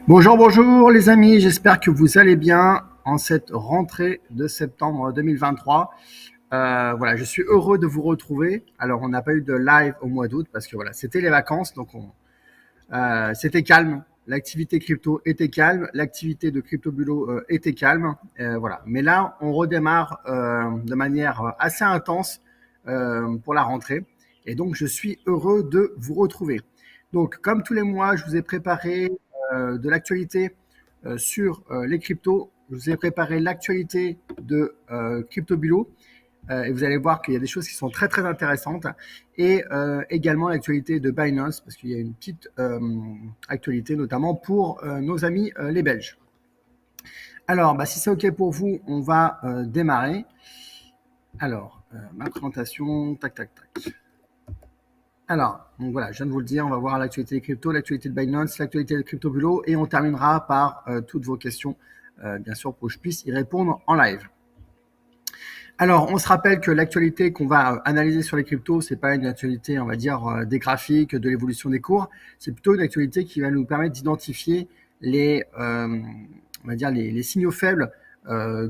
Bonjour, bonjour les amis, j'espère que vous allez bien en cette rentrée de septembre 2023. Voilà, je suis heureux de vous retrouver. Alors, on n'a pas eu de live au mois d'août parce que voilà, c'était les vacances, donc c'était calme. L'activité crypto était calme, l'activité de Crypto Bulo était calme, voilà. Mais là, on redémarre de manière assez intense pour la rentrée, et donc je suis heureux de vous retrouver. Donc, comme tous les mois, je vous ai préparé de l'actualité sur les cryptos. Je vous ai préparé l'actualité de Crypto Bulo. Et vous allez voir qu'il y a des choses qui sont très très intéressantes. Et également l'actualité de Binance, parce qu'il y a une petite actualité notamment pour nos amis les Belges. Alors, si c'est OK pour vous, on va démarrer. Alors, ma présentation, tac, tac, tac. Alors, donc voilà, je viens de vous le dire, on va voir l'actualité des cryptos, l'actualité de Binance, l'actualité de Crypto Bulo, et on terminera par toutes vos questions, bien sûr, pour que je puisse y répondre en live. Alors, on se rappelle que l'actualité qu'on va analyser sur les cryptos, c'est pas une actualité, on va dire, des graphiques, de l'évolution des cours. C'est plutôt une actualité qui va nous permettre d'identifier on va dire les signaux faibles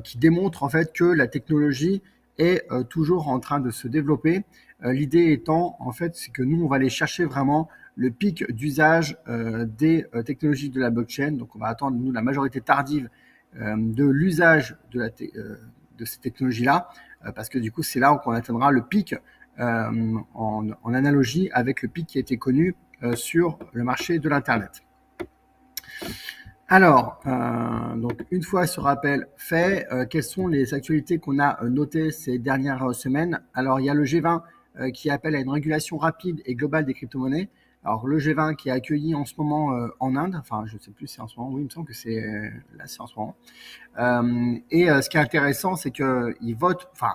qui démontrent en fait que la technologie est toujours en train de se développer. L'idée étant, en fait, c'est que nous, on va aller chercher vraiment le pic d'usage des technologies de la blockchain. Donc, on va attendre, nous, la majorité tardive de l'usage de ces technologies-là, parce que du coup, c'est là qu'on atteindra le pic en analogie avec le pic qui a été connu sur le marché de l'Internet. Alors, donc une fois ce rappel fait, quelles sont les actualités qu'on a notées ces dernières semaines? Alors, il y a le G20 qui appelle à une régulation rapide et globale des crypto-monnaies. Alors, le G20 qui est accueilli en ce moment en Inde, enfin, je ne sais plus si c'est en ce moment, oui, il me semble que c'est là, c'est en ce moment. Et ce qui est intéressant, c'est qu'ils votent, enfin,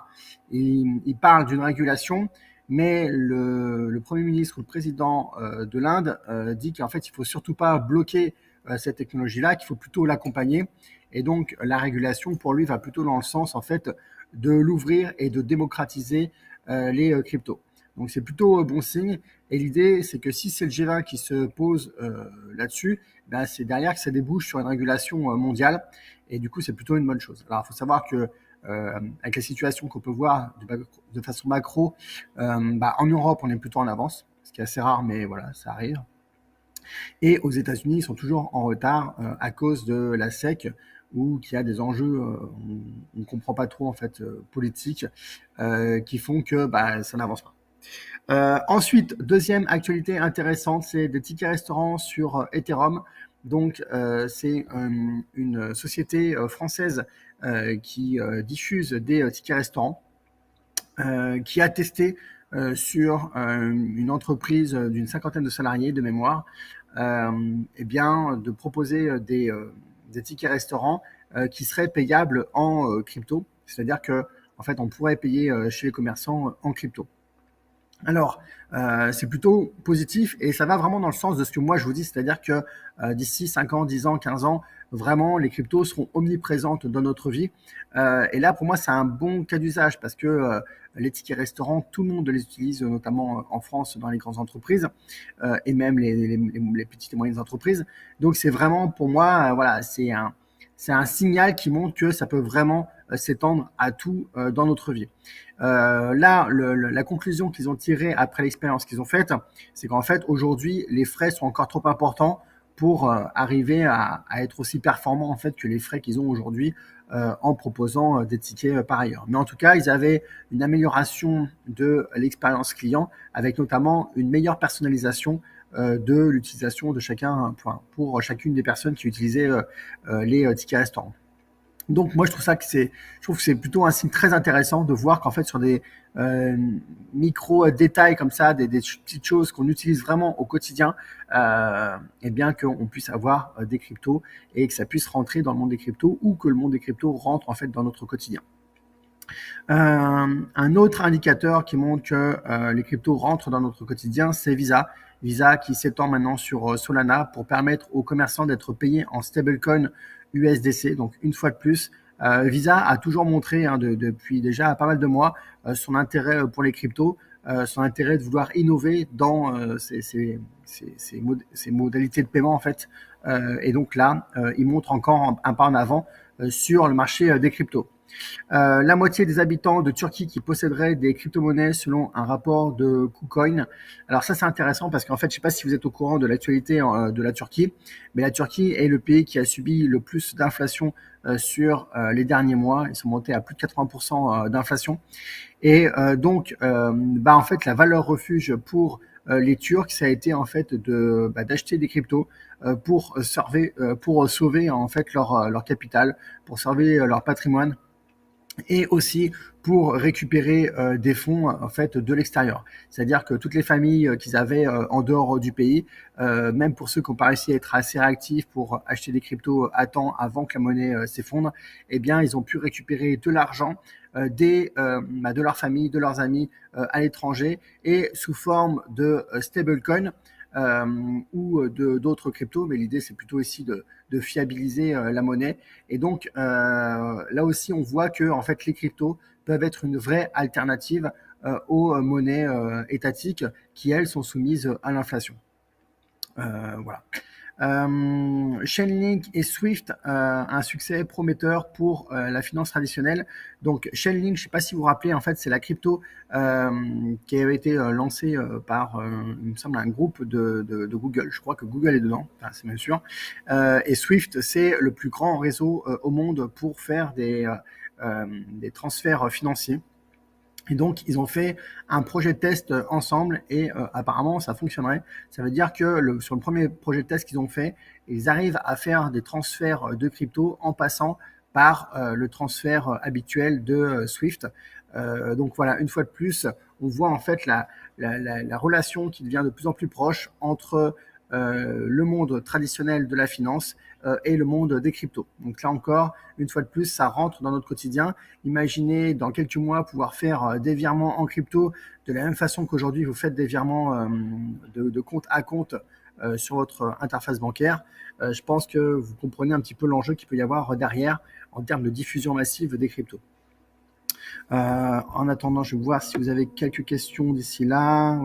ils parlent d'une régulation, mais le Premier ministre ou le président de l'Inde dit qu'en fait, il ne faut surtout pas bloquer cette technologie-là, qu'il faut plutôt l'accompagner. Et donc, la régulation, pour lui, va plutôt dans le sens, en fait, de l'ouvrir et de démocratiser les cryptos. Donc, c'est plutôt bon signe. Et l'idée, c'est que si c'est le G20 qui se pose là-dessus, c'est derrière que ça débouche sur une régulation mondiale. Et du coup, c'est plutôt une bonne chose. Alors, il faut savoir que avec la situation qu'on peut voir de façon macro, en Europe, on est plutôt en avance, ce qui est assez rare, mais voilà, ça arrive. Et aux États-Unis, ils sont toujours en retard à cause de la SEC, ou qu'il y a des enjeux, on ne comprend pas trop en fait politiques, qui font que ça n'avance pas. Ensuite, deuxième actualité intéressante, c'est des tickets restaurants sur Ethereum. Donc, c'est une société française qui diffuse des tickets restaurants, qui a testé sur une entreprise d'une cinquantaine de salariés de mémoire, de proposer des tickets restaurants qui seraient payables en crypto. C'est-à-dire que en fait, on pourrait payer chez les commerçants en crypto. Alors, c'est plutôt positif et ça va vraiment dans le sens de ce que moi je vous dis, c'est-à-dire que d'ici 5 ans, 10 ans, 15 ans, vraiment les cryptos seront omniprésentes dans notre vie. Et là, pour moi, c'est un bon cas d'usage parce que les tickets restaurants, tout le monde les utilise, notamment en France dans les grandes entreprises et même les petites et moyennes entreprises. Donc, c'est vraiment pour moi, voilà, c'est un signal qui montre que ça peut vraiment s'étendre à tout dans notre vie. Là, la conclusion qu'ils ont tirée après l'expérience qu'ils ont faite, c'est qu'en fait, aujourd'hui, les frais sont encore trop importants pour arriver à être aussi performants en fait que les frais qu'ils ont aujourd'hui en proposant des tickets par ailleurs. Mais en tout cas, ils avaient une amélioration de l'expérience client avec notamment une meilleure personnalisation de l'utilisation de chacun pour chacune des personnes qui utilisaient les tickets restaurants. Donc moi je trouve que c'est plutôt un signe très intéressant de voir qu'en fait sur des micro détails comme ça, des petites choses qu'on utilise vraiment au quotidien, et bien qu'on puisse avoir des cryptos et que ça puisse rentrer dans le monde des cryptos ou que le monde des cryptos rentre en fait dans notre quotidien. Un autre indicateur qui montre que les cryptos rentrent dans notre quotidien, c'est Visa. Visa qui s'étend maintenant sur Solana pour permettre aux commerçants d'être payés en stablecoin USDC. Donc une fois de plus, Visa a toujours montré depuis déjà pas mal de mois son intérêt pour les cryptos, son intérêt de vouloir innover dans ces modalités de paiement en fait Et donc là, ils montrent encore un pas en avant sur le marché des cryptos. La moitié des habitants de Turquie qui posséderaient des crypto-monnaies selon un rapport de KuCoin. Alors ça c'est intéressant parce qu'en fait je ne sais pas si vous êtes au courant de l'actualité de la Turquie, mais la Turquie est le pays qui a subi le plus d'inflation sur les derniers mois. Ils sont montés à plus de 80% d'inflation. Et en fait, la valeur refuge pour les Turcs, ça a été en fait d'acheter des cryptos pour sauver en fait leur capital, pour sauver leur patrimoine et aussi pour récupérer des fonds en fait de l'extérieur. C'est-à-dire que toutes les familles qu'ils avaient en dehors du pays, même pour ceux qui ont pas réussi à être assez réactifs pour acheter des cryptos à temps avant que la monnaie s'effondre, eh bien ils ont pu récupérer de l'argent de leur famille, de leurs amis à l'étranger et sous forme de stablecoin ou d'autres cryptos, mais l'idée c'est plutôt ici de fiabiliser la monnaie. Et donc là aussi on voit que en fait les cryptos peuvent être une vraie alternative aux monnaies étatiques qui elles sont soumises à l'inflation. Voilà. Chainlink et Swift, un succès prometteur pour la finance traditionnelle. Donc Chainlink, je ne sais pas si vous vous rappelez, en fait, c'est la crypto qui avait été lancée par, il me semble, un groupe de Google. Je crois que Google est dedans, enfin, c'est bien sûr. Et Swift, c'est le plus grand réseau au monde pour faire des transferts financiers. Et donc, ils ont fait un projet de test ensemble et apparemment, ça fonctionnerait. Ça veut dire que sur le premier projet de test qu'ils ont fait, ils arrivent à faire des transferts de crypto en passant par le transfert habituel de Swift. Donc voilà, une fois de plus, on voit en fait la relation qui devient de plus en plus proche entre le monde traditionnel de la finance et le monde des cryptos. Donc là encore, une fois de plus, ça rentre dans notre quotidien. Imaginez dans quelques mois pouvoir faire des virements en crypto de la même façon qu'aujourd'hui vous faites des virements de compte à compte sur votre interface bancaire. Je pense que vous comprenez un petit peu l'enjeu qu'il peut y avoir derrière en termes de diffusion massive des cryptos. En attendant, je vais voir si vous avez quelques questions d'ici là.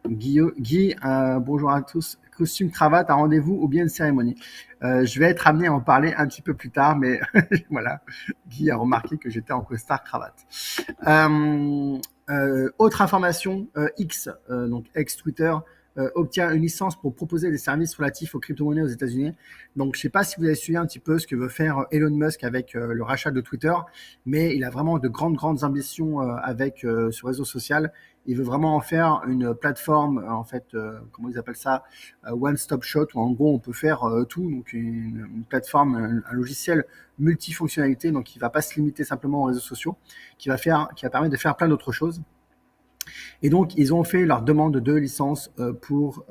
Guy, bonjour à tous. Costume, cravate, un rendez-vous ou bien une cérémonie? Je vais être amené à en parler un petit peu plus tard, mais voilà. Guy a remarqué que j'étais en costard cravate. Autre information, X, donc ex-Twitter, obtient une licence pour proposer des services relatifs aux crypto-monnaies aux États-Unis. Donc, je ne sais pas si vous avez suivi un petit peu ce que veut faire Elon Musk avec le rachat de Twitter, mais il a vraiment de grandes ambitions avec ce réseau social. Il veut vraiment en faire une plateforme, en fait, comment ils appellent ça, one-stop shop, où en gros on peut faire tout. Donc, une plateforme, un logiciel multifonctionnalité, donc qui ne va pas se limiter simplement aux réseaux sociaux, qui va permettre de faire plein d'autres choses. Et donc, ils ont fait leur demande de licence pour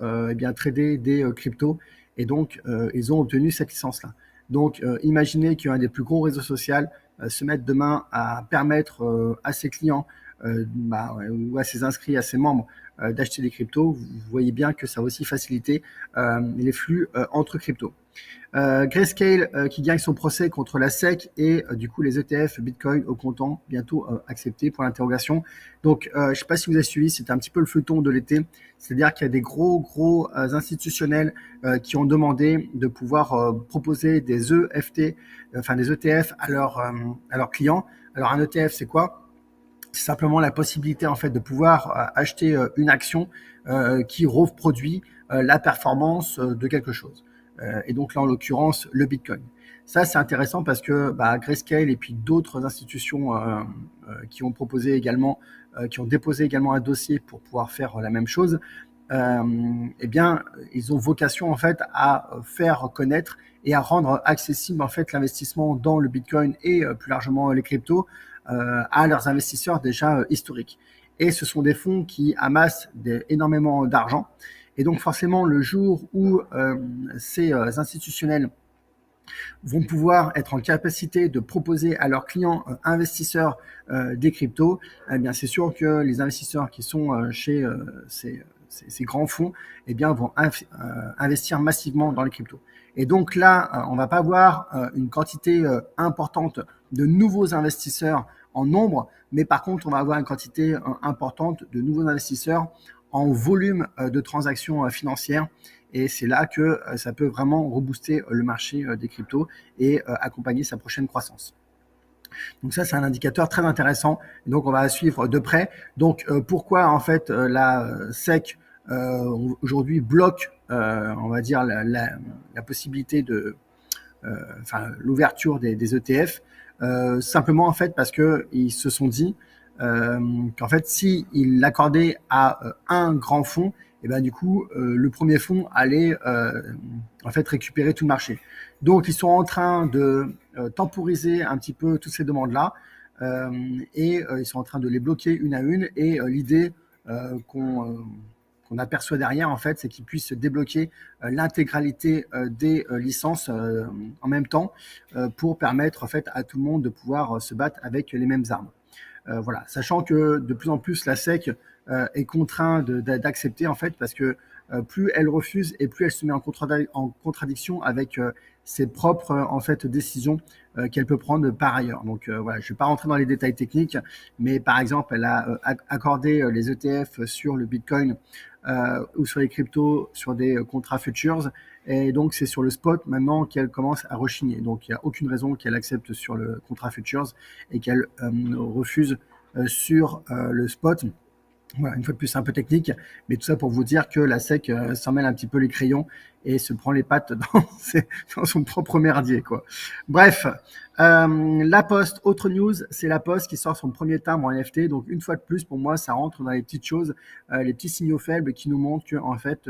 trader des cryptos. Et donc, ils ont obtenu cette licence-là. Donc, imaginez qu'un des plus gros réseaux sociaux se mette demain à permettre à ses clients ou à ses inscrits, à ses membres, d'acheter des cryptos. Vous voyez bien que ça va aussi faciliter les flux entre cryptos. Grayscale qui gagne son procès contre la SEC et du coup les ETF Bitcoin au comptant bientôt acceptés pour l'interrogation. Donc je ne sais pas si vous avez suivi, c'était un petit peu le feuilleton de l'été, c'est-à-dire qu'il y a des gros institutionnels qui ont demandé de pouvoir proposer des EFT, enfin des ETF à leurs clients. Alors un ETF c'est quoi? C'est simplement la possibilité en fait de pouvoir acheter une action qui reproduit la performance de quelque chose. Et donc là, en l'occurrence, le Bitcoin. Ça, c'est intéressant parce que Grayscale et puis d'autres institutions qui ont proposé également, qui ont déposé également un dossier pour pouvoir faire la même chose, eh bien, ils ont vocation en fait à faire connaître et à rendre accessible en fait l'investissement dans le Bitcoin et plus largement les cryptos à leurs investisseurs déjà historiques. Et ce sont des fonds qui amassent énormément d'argent. Et donc forcément, le jour où ces institutionnels vont pouvoir être en capacité de proposer à leurs clients investisseurs des cryptos, eh bien c'est sûr que les investisseurs qui sont chez ces grands fonds eh bien, vont investir massivement dans les cryptos. Et donc là, on va pas avoir une quantité importante de nouveaux investisseurs en nombre, mais par contre, on va avoir une quantité importante de nouveaux investisseurs en volume de transactions financières. et c'est là que ça peut vraiment rebooster le marché des cryptos et accompagner sa prochaine croissance. Donc ça, c'est un indicateur très intéressant. Et donc, on va suivre de près. Donc, pourquoi en fait la SEC aujourd'hui bloque, on va dire, la possibilité de, l'ouverture des ETF, simplement en fait parce que ils se sont dit qu'en fait, si ils l'accordaient à un grand fonds, et ben du coup, le premier fonds allait en fait récupérer tout le marché. Donc, ils sont en train de temporiser un petit peu toutes ces demandes-là et ils sont en train de les bloquer une à une. Et l'idée qu'on aperçoit derrière, en fait, c'est qu'ils puissent débloquer l'intégralité des licences en même temps pour permettre en fait à tout le monde de pouvoir se battre avec les mêmes armes. Voilà, sachant que de plus en plus la SEC est contrainte d'accepter en fait parce que plus elle refuse et plus elle se met en contradiction avec ses propres en fait décisions qu'elle peut prendre par ailleurs. Donc voilà, je ne vais pas rentrer dans les détails techniques, mais par exemple, elle a accordé les ETF sur le Bitcoin ou sur les cryptos, sur des contrats futures. Et donc, c'est sur le spot maintenant qu'elle commence à rechigner. Donc, il n'y a aucune raison qu'elle accepte sur le contrat futures et qu'elle refuse sur le spot. Voilà, une fois de plus, c'est un peu technique, mais tout ça pour vous dire que la SEC s'en mêle un petit peu les crayons et se prend les pattes dans son propre merdier, quoi. Bref, la Poste, autre news, c'est la Poste qui sort son premier timbre en NFT. Donc, une fois de plus, pour moi, ça rentre dans les petites choses, les petits signaux faibles qui nous montrent que, en fait,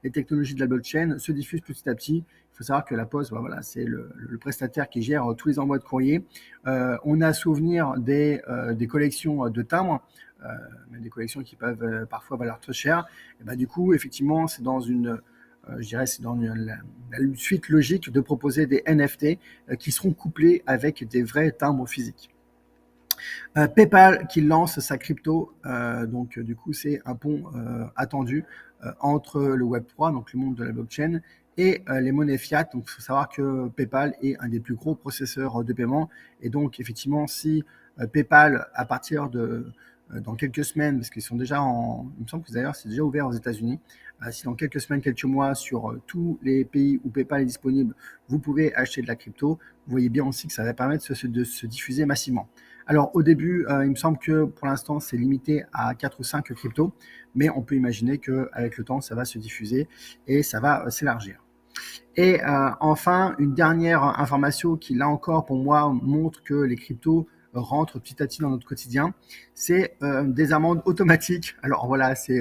les technologies de la blockchain se diffusent petit à petit. Il faut savoir que la Poste, voilà, c'est le prestataire qui gère tous les envois de courrier. On a souvenir des collections de timbres, même des collections qui peuvent parfois valoir très cher. Et ben, du coup, effectivement, c'est dans je dirais, c'est dans la suite logique de proposer des NFT qui seront couplés avec des vrais timbres physiques. PayPal qui lance sa crypto, donc du coup c'est un pont attendu entre le Web3, donc le monde de la blockchain, et les monnaies fiat. Donc il faut savoir que PayPal est un des plus gros processeurs de paiement, et donc effectivement si PayPal à partir de dans quelques semaines, parce qu'ils sont déjà il me semble que d'ailleurs c'est déjà ouvert aux États-Unis, si dans quelques semaines, quelques mois, sur tous les pays où PayPal est disponible, vous pouvez acheter de la crypto, vous voyez bien aussi que ça va permettre de se diffuser massivement. Alors au début, il me semble que pour l'instant, c'est limité à 4 ou 5 cryptos, mais on peut imaginer qu'avec le temps, ça va se diffuser et ça va s'élargir. Et enfin, une dernière information qui, là encore, pour moi, montre que les cryptos rentrent petit à petit dans notre quotidien, c'est des amendes automatiques. Alors voilà, c'est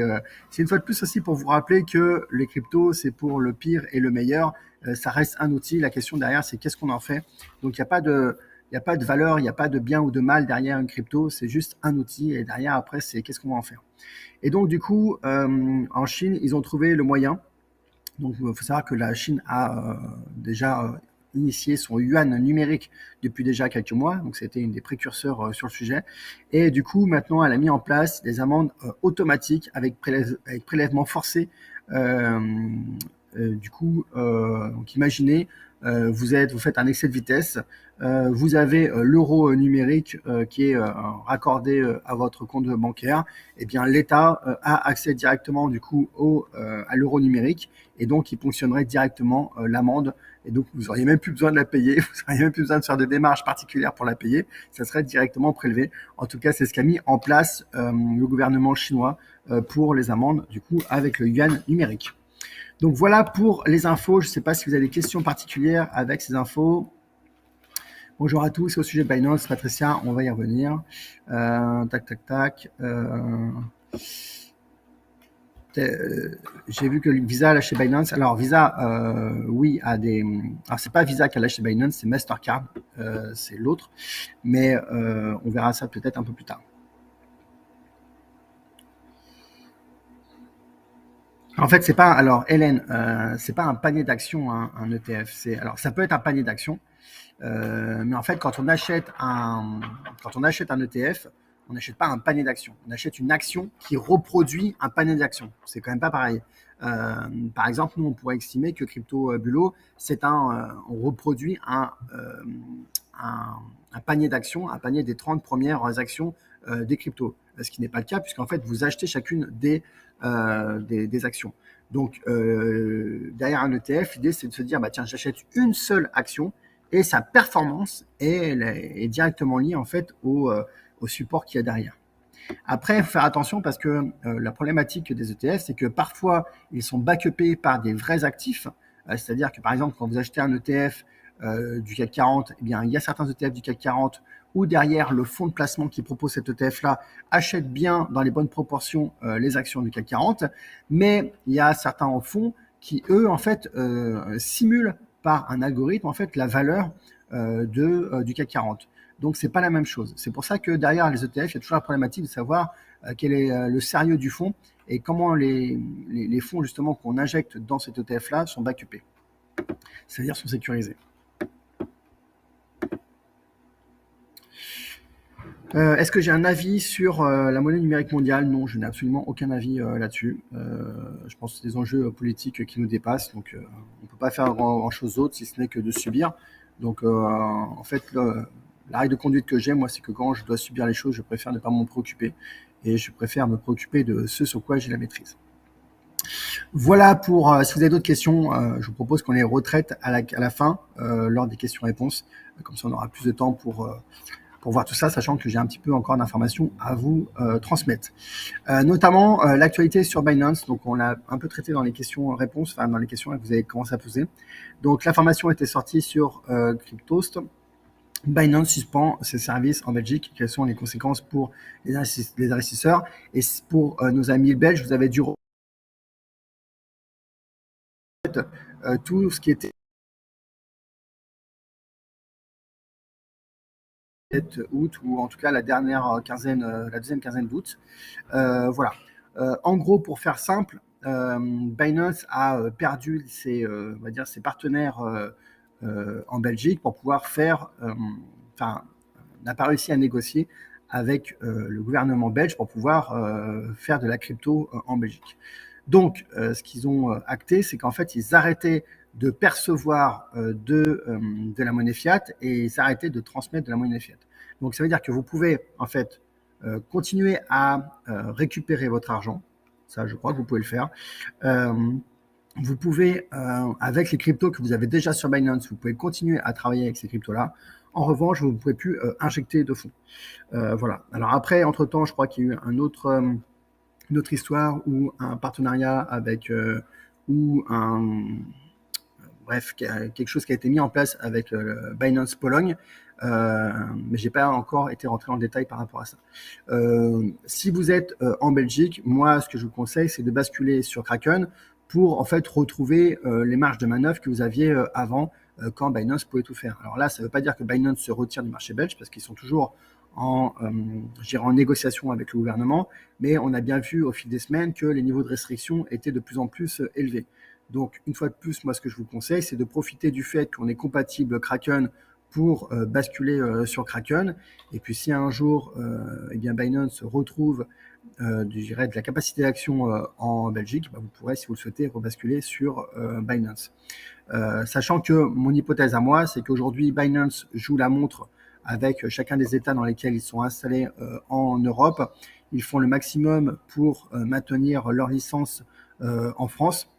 une fois de plus aussi pour vous rappeler que les cryptos, c'est pour le pire et le meilleur. Ça reste un outil. La question derrière, c'est qu'est-ce qu'on en fait. Donc il n'y a pas de valeur, il n'y a pas de bien ou de mal derrière une crypto, c'est juste un outil et derrière, après, c'est qu'est-ce qu'on va en faire. Et donc, du coup, en Chine, ils ont trouvé le moyen. Donc, il faut savoir que la Chine a déjà initié son yuan numérique depuis déjà quelques mois. Donc, c'était une des précurseurs sur le sujet. Et du coup, maintenant, elle a mis en place des amendes automatiques avec prélèvement forcé. Euh, du coup, donc imaginez, vous faites un excès de vitesse, vous avez l'euro numérique qui est raccordé à votre compte bancaire, et bien l'État a accès directement du coup à l'euro numérique, et donc il ponctionnerait directement l'amende, et donc vous n'auriez même plus besoin de la payer, vous n'auriez même plus besoin de faire de démarches particulières pour la payer, ça serait directement prélevé. En tout cas, c'est ce qu'a mis en place le gouvernement chinois pour les amendes, du coup, avec le yuan numérique. Donc voilà pour les infos. Je ne sais pas si vous avez des questions particulières avec ces infos. Bonjour à tous, c'est au sujet de Binance. Patricia, on va y revenir. Tac, tac, tac. J'ai vu que Visa a lâché Binance. Alors Visa, oui, a des. Alors c'est pas Visa qui a lâché Binance, c'est Mastercard, c'est l'autre. Mais on verra ça peut-être un peu plus tard. En fait, c'est pas. Alors Hélène, c'est pas un panier d'actions, hein, un ETF. Alors ça peut être un panier d'actions. Mais en fait, quand on achète un ETF, on n'achète pas un panier d'actions. On achète une action qui reproduit un panier d'actions. C'est quand même pas pareil. Par exemple, nous, on pourrait estimer que Crypto Bulo, on reproduit un panier d'actions, un panier des 30 premières actions des cryptos. Ce qui n'est pas le cas, puisqu'en fait, vous achetez chacune des actions. Donc, derrière un ETF, l'idée, c'est de se dire, bah, tiens, j'achète une seule action et sa performance est directement liée en fait au support qu'il y a derrière. Après, il faut faire attention parce que la problématique des ETF, c'est que parfois, ils sont backupés par des vrais actifs. C'est-à-dire que, par exemple, quand vous achetez un ETF du CAC 40, eh bien, il y a certains ETF du CAC 40 où derrière, le fonds de placement qui propose cet ETF-là achète bien dans les bonnes proportions les actions du CAC 40, mais il y a certains fonds qui, eux, en fait, simulent par un algorithme, en fait, la valeur du CAC 40. Donc, c'est pas la même chose. C'est pour ça que derrière les ETF, il y a toujours la problématique de savoir quel est le sérieux du fonds et comment les fonds justement qu'on injecte dans cet ETF-là sont backupés, c'est-à-dire sont sécurisés. Est-ce que j'ai un avis sur la monnaie numérique mondiale? Non, je n'ai absolument aucun avis là-dessus. Je pense que c'est des enjeux politiques qui nous dépassent, donc on ne peut pas faire grand-chose d'autre si ce n'est que de subir. Donc en fait, la règle de conduite que j'ai, moi, c'est que quand je dois subir les choses, je préfère ne pas m'en préoccuper et je préfère me préoccuper de ce sur quoi j'ai la maîtrise. Voilà pour, si vous avez d'autres questions, je vous propose qu'on les retraite à la fin, lors des questions-réponses. Comme ça, on aura plus de temps pour voir tout ça, sachant que j'ai un petit peu encore d'informations à vous transmettre. Notamment l'actualité sur Binance, donc on l'a un peu traité dans les questions-réponses, enfin dans les questions que vous avez commencé à poser. Donc l'information était sortie sur Cryptost. Binance suspend ses services en Belgique. Quelles sont les conséquences pour les investisseurs? Et pour nos amis belges, vous avez dû tout ce qui était août ou en tout cas la dernière quinzaine, la deuxième quinzaine d'août. Voilà. En gros, pour faire simple, Binance a perdu on va dire ses partenaires en Belgique pour pouvoir faire, enfin, n'a pas réussi à négocier avec le gouvernement belge pour pouvoir faire de la crypto en Belgique. Donc, ce qu'ils ont acté, c'est qu'en fait, ils arrêtaient de percevoir de la monnaie fiat et ils arrêtaient de transmettre de la monnaie fiat. Donc, ça veut dire que vous pouvez, en fait, continuer à récupérer votre argent. Ça, je crois que vous pouvez le faire. Euh, Vous pouvez, avec les cryptos que vous avez déjà sur Binance, vous pouvez continuer à travailler avec ces cryptos-là. En revanche, vous ne pouvez plus injecter de fonds. Voilà. Alors après, entre-temps, je crois qu'il y a eu une autre histoire ou un partenariat avec ou un bref quelque chose qui a été mis en place avec Binance Pologne, mais j'ai pas encore été rentré en détail par rapport à ça. Si vous êtes en Belgique, moi ce que je vous conseille c'est de basculer sur Kraken pour en fait retrouver les marges de manœuvre que vous aviez avant quand Binance pouvait tout faire. Alors là, ça ne veut pas dire que Binance se retire du marché belge parce qu'ils sont toujours en négociation avec le gouvernement, mais on a bien vu au fil des semaines que les niveaux de restriction étaient de plus en plus élevés. Donc, une fois de plus, moi, ce que je vous conseille, c'est de profiter du fait qu'on est compatible Kraken pour basculer sur Kraken. Et puis, si un jour, eh bien, Binance retrouve je dirais, de la capacité d'action en Belgique, bah, vous pourrez, si vous le souhaitez, rebasculer sur Binance. Sachant que mon hypothèse à moi, c'est qu'aujourd'hui, Binance joue la montre avec chacun des États dans lesquels ils sont installés en Europe. Ils font le maximum pour maintenir leur licence en France.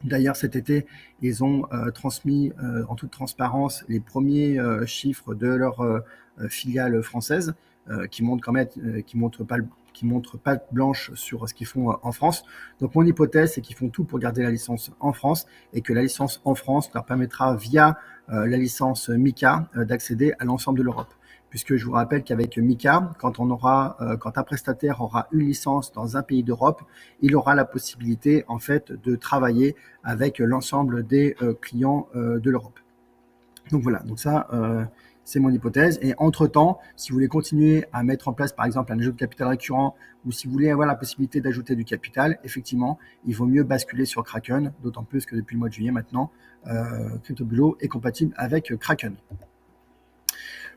D'ailleurs, cet été, ils ont transmis en toute transparence les premiers chiffres de leur filiale française, qui montrent quand même, qui montrent pas blanche sur ce qu'ils font en France. Donc, mon hypothèse, c'est qu'ils font tout pour garder la licence en France et que la licence en France leur permettra, via la licence MiCA, d'accéder à l'ensemble de l'Europe. Puisque je vous rappelle qu'avec MiCA, quand un prestataire aura une licence dans un pays d'Europe, il aura la possibilité en fait de travailler avec l'ensemble des clients de l'Europe. Donc voilà, donc ça, c'est mon hypothèse. Et entre-temps, si vous voulez continuer à mettre en place, par exemple, un ajout de capital récurrent, ou si vous voulez avoir la possibilité d'ajouter du capital, effectivement, il vaut mieux basculer sur Kraken, d'autant plus que depuis le mois de juillet maintenant, CryptoBureau est compatible avec Kraken.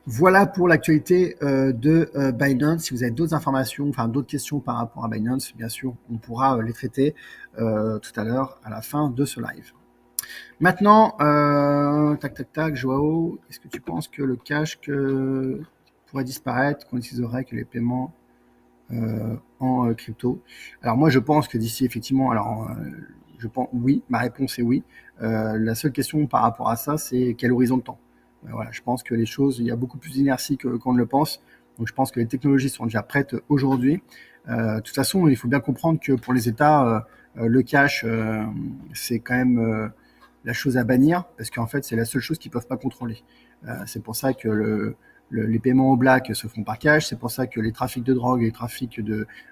Voilà pour l'actualité de Binance. Si vous avez d'autres informations, enfin d'autres questions par rapport à Binance, bien sûr, on pourra les traiter tout à l'heure à la fin de ce live. Maintenant, tac, tac, tac, Joao, est-ce que tu penses que le cash pourrait disparaître, qu'on utiliserait que les paiements en crypto? Alors moi, je pense que d'ici, effectivement, alors Je pense oui, ma réponse est oui. La seule question par rapport à ça, c'est quel horizon de temps. Voilà, je pense que les choses, il y a beaucoup plus d'inertie qu'on ne le pense. Donc je pense que les technologies sont déjà prêtes aujourd'hui. De toute façon, il faut bien comprendre que pour les États, le cash, c'est quand même la chose à bannir, parce qu'en fait, c'est la seule chose qu'ils ne peuvent pas contrôler. C'est pour ça que les paiements au black se font par cash, c'est pour ça que les trafics de drogue, les trafics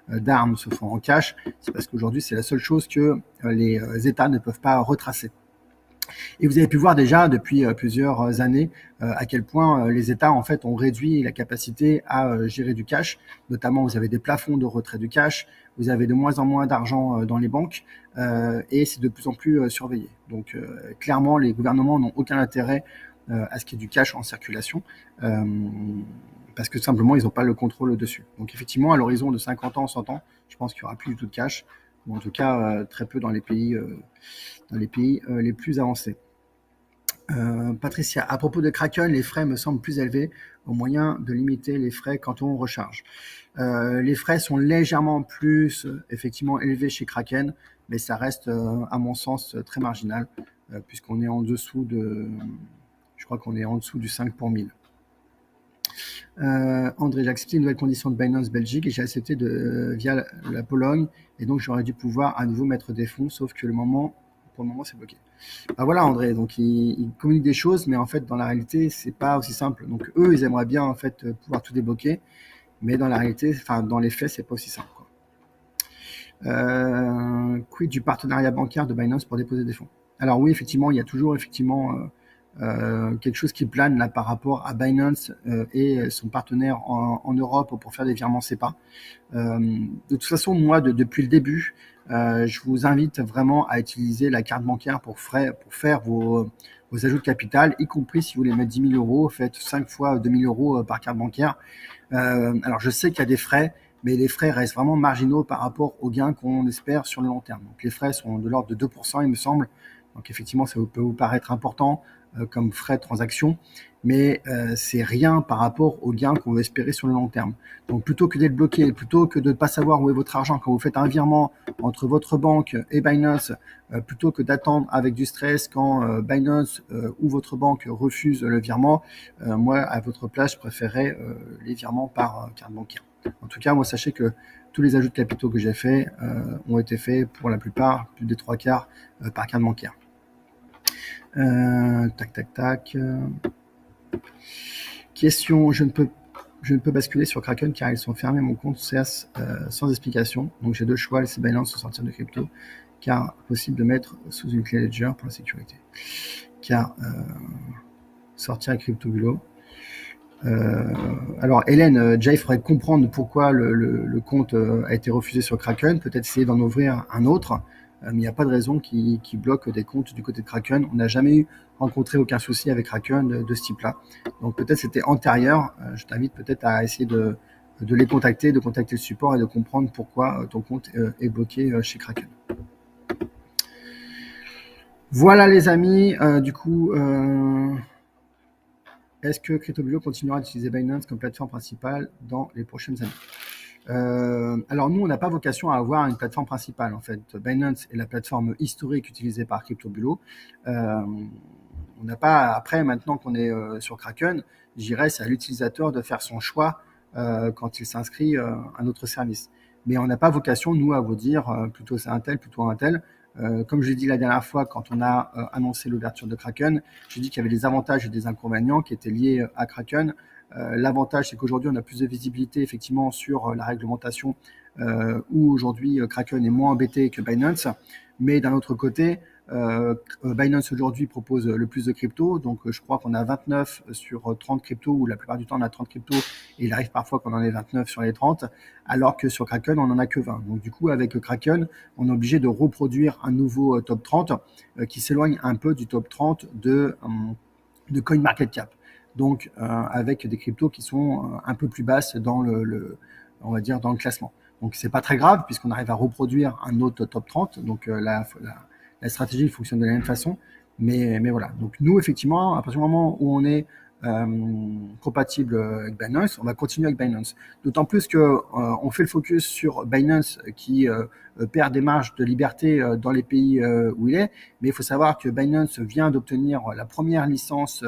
d'armes se font en cash. C'est parce qu'aujourd'hui, c'est la seule chose que les États ne peuvent pas retracer. Et vous avez pu voir déjà depuis plusieurs années à quel point les États en fait ont réduit la capacité à gérer du cash. Notamment, vous avez des plafonds de retrait du cash, vous avez de moins en moins d'argent dans les banques et c'est de plus en plus surveillé. Donc clairement, les gouvernements n'ont aucun intérêt à ce qu'il y ait du cash en circulation. Parce que simplement, ils n'ont pas le contrôle dessus. Donc effectivement, à l'horizon de 50 ans, 100 ans, je pense qu'il n'y aura plus du tout de cash, ou en tout cas très peu dans les pays les plus avancés. Patricia, à propos de Kraken, les frais me semblent plus élevés, au moyen de limiter les frais quand on recharge. Les frais sont légèrement plus effectivement élevés chez Kraken, mais ça reste, à mon sens, très marginal, puisqu'on est en dessous de, je crois qu'on est en dessous du 5 pour 1000. André, j'ai accepté une nouvelle condition de Binance Belgique et j'ai accepté via la Pologne, et donc j'aurais dû pouvoir à nouveau mettre des fonds, sauf que pour le moment, c'est bloqué. Bah voilà, André, donc ils communiquent des choses, mais en fait, dans la réalité, c'est pas aussi simple. Donc eux, ils aimeraient bien en fait pouvoir tout débloquer, mais dans la réalité, enfin dans les faits, c'est pas aussi simple, quoi. Quid du partenariat bancaire de Binance pour déposer des fonds? Alors oui, effectivement, il y a toujours effectivement quelque chose qui plane là par rapport à Binance et son partenaire en Europe pour faire des virements SEPA. De toute façon, moi, depuis le début, je vous invite vraiment à utiliser la carte bancaire pour faire vos ajouts de capital, y compris si vous voulez mettre 10 000 euros, faites 5 fois 2 000 euros par carte bancaire. Alors, je sais qu'il y a des frais, mais les frais restent vraiment marginaux par rapport aux gains qu'on espère sur le long terme. Donc, les frais sont de l'ordre de 2%, il me semble. Donc, effectivement, ça peut vous paraître important comme frais de transaction, mais c'est rien par rapport aux gains qu'on veut espérer sur le long terme. Donc plutôt que d'être bloqué, plutôt que de ne pas savoir où est votre argent quand vous faites un virement entre votre banque et Binance, plutôt que d'attendre avec du stress quand Binance ou votre banque refuse le virement, moi à votre place je préférerais les virements par carte bancaire. En tout cas, moi sachez que tous les ajouts de capitaux que j'ai faits ont été faits pour la plupart, plus des 3/4 par carte bancaire. Tac, tac, tac. Question, je ne peux basculer sur Kraken car ils sont fermés mon compte CES sans explication. Donc j'ai deux choix, laisser Binance ou sortir de crypto, car possible de mettre sous une clé Ledger pour la sécurité. Car sortir avec CryptoBulo. Alors Hélène, déjà il faudrait comprendre pourquoi le compte a été refusé sur Kraken, peut-être essayer d'en ouvrir un autre, mais il n'y a pas de raison qui bloque des comptes du côté de Kraken. On n'a jamais rencontré aucun souci avec Kraken de ce type-là. Donc peut-être c'était antérieur. Je t'invite peut-être à essayer de les contacter, de contacter le support et de comprendre pourquoi ton compte est bloqué chez Kraken. Voilà les amis, du coup, est-ce que CryptoBulo continuera d'utiliser Binance comme plateforme principale dans les prochaines années? Alors nous, on n'a pas vocation à avoir une plateforme principale. En fait, Binance est la plateforme historique utilisée par CryptoBulo. On n'a pas, après, maintenant qu'on est sur Kraken, je dirais c'est à l'utilisateur de faire son choix quand il s'inscrit à notre service. Mais on n'a pas vocation, nous, à vous dire plutôt c'est un tel, plutôt un tel. Comme je l'ai dit la dernière fois, quand on a annoncé l'ouverture de Kraken, j'ai dit qu'il y avait des avantages et des inconvénients qui étaient liés à Kraken. L'avantage, c'est qu'aujourd'hui, on a plus de visibilité effectivement sur la réglementation où aujourd'hui Kraken est moins embêté que Binance. Mais d'un autre côté, Binance aujourd'hui propose le plus de cryptos, donc je crois qu'on a 29 sur 30 cryptos, ou la plupart du temps on a 30 cryptos, et il arrive parfois qu'on en ait 29 sur les 30, alors que sur Kraken on en a que 20. Donc du coup avec Kraken, on est obligé de reproduire un nouveau top 30 qui s'éloigne un peu du top 30 de CoinMarketCap. Donc avec des cryptos qui sont un peu plus basses dans on va dire dans le classement. Donc c'est pas très grave puisqu'on arrive à reproduire un autre top 30. Donc la stratégie fonctionne de la même façon. Mais voilà. Donc nous, effectivement, à partir du moment où on est compatible avec Binance, on va continuer avec Binance. D'autant plus que on fait le focus sur Binance qui perd des marges de liberté dans les pays où il est, mais il faut savoir que Binance vient d'obtenir la première licence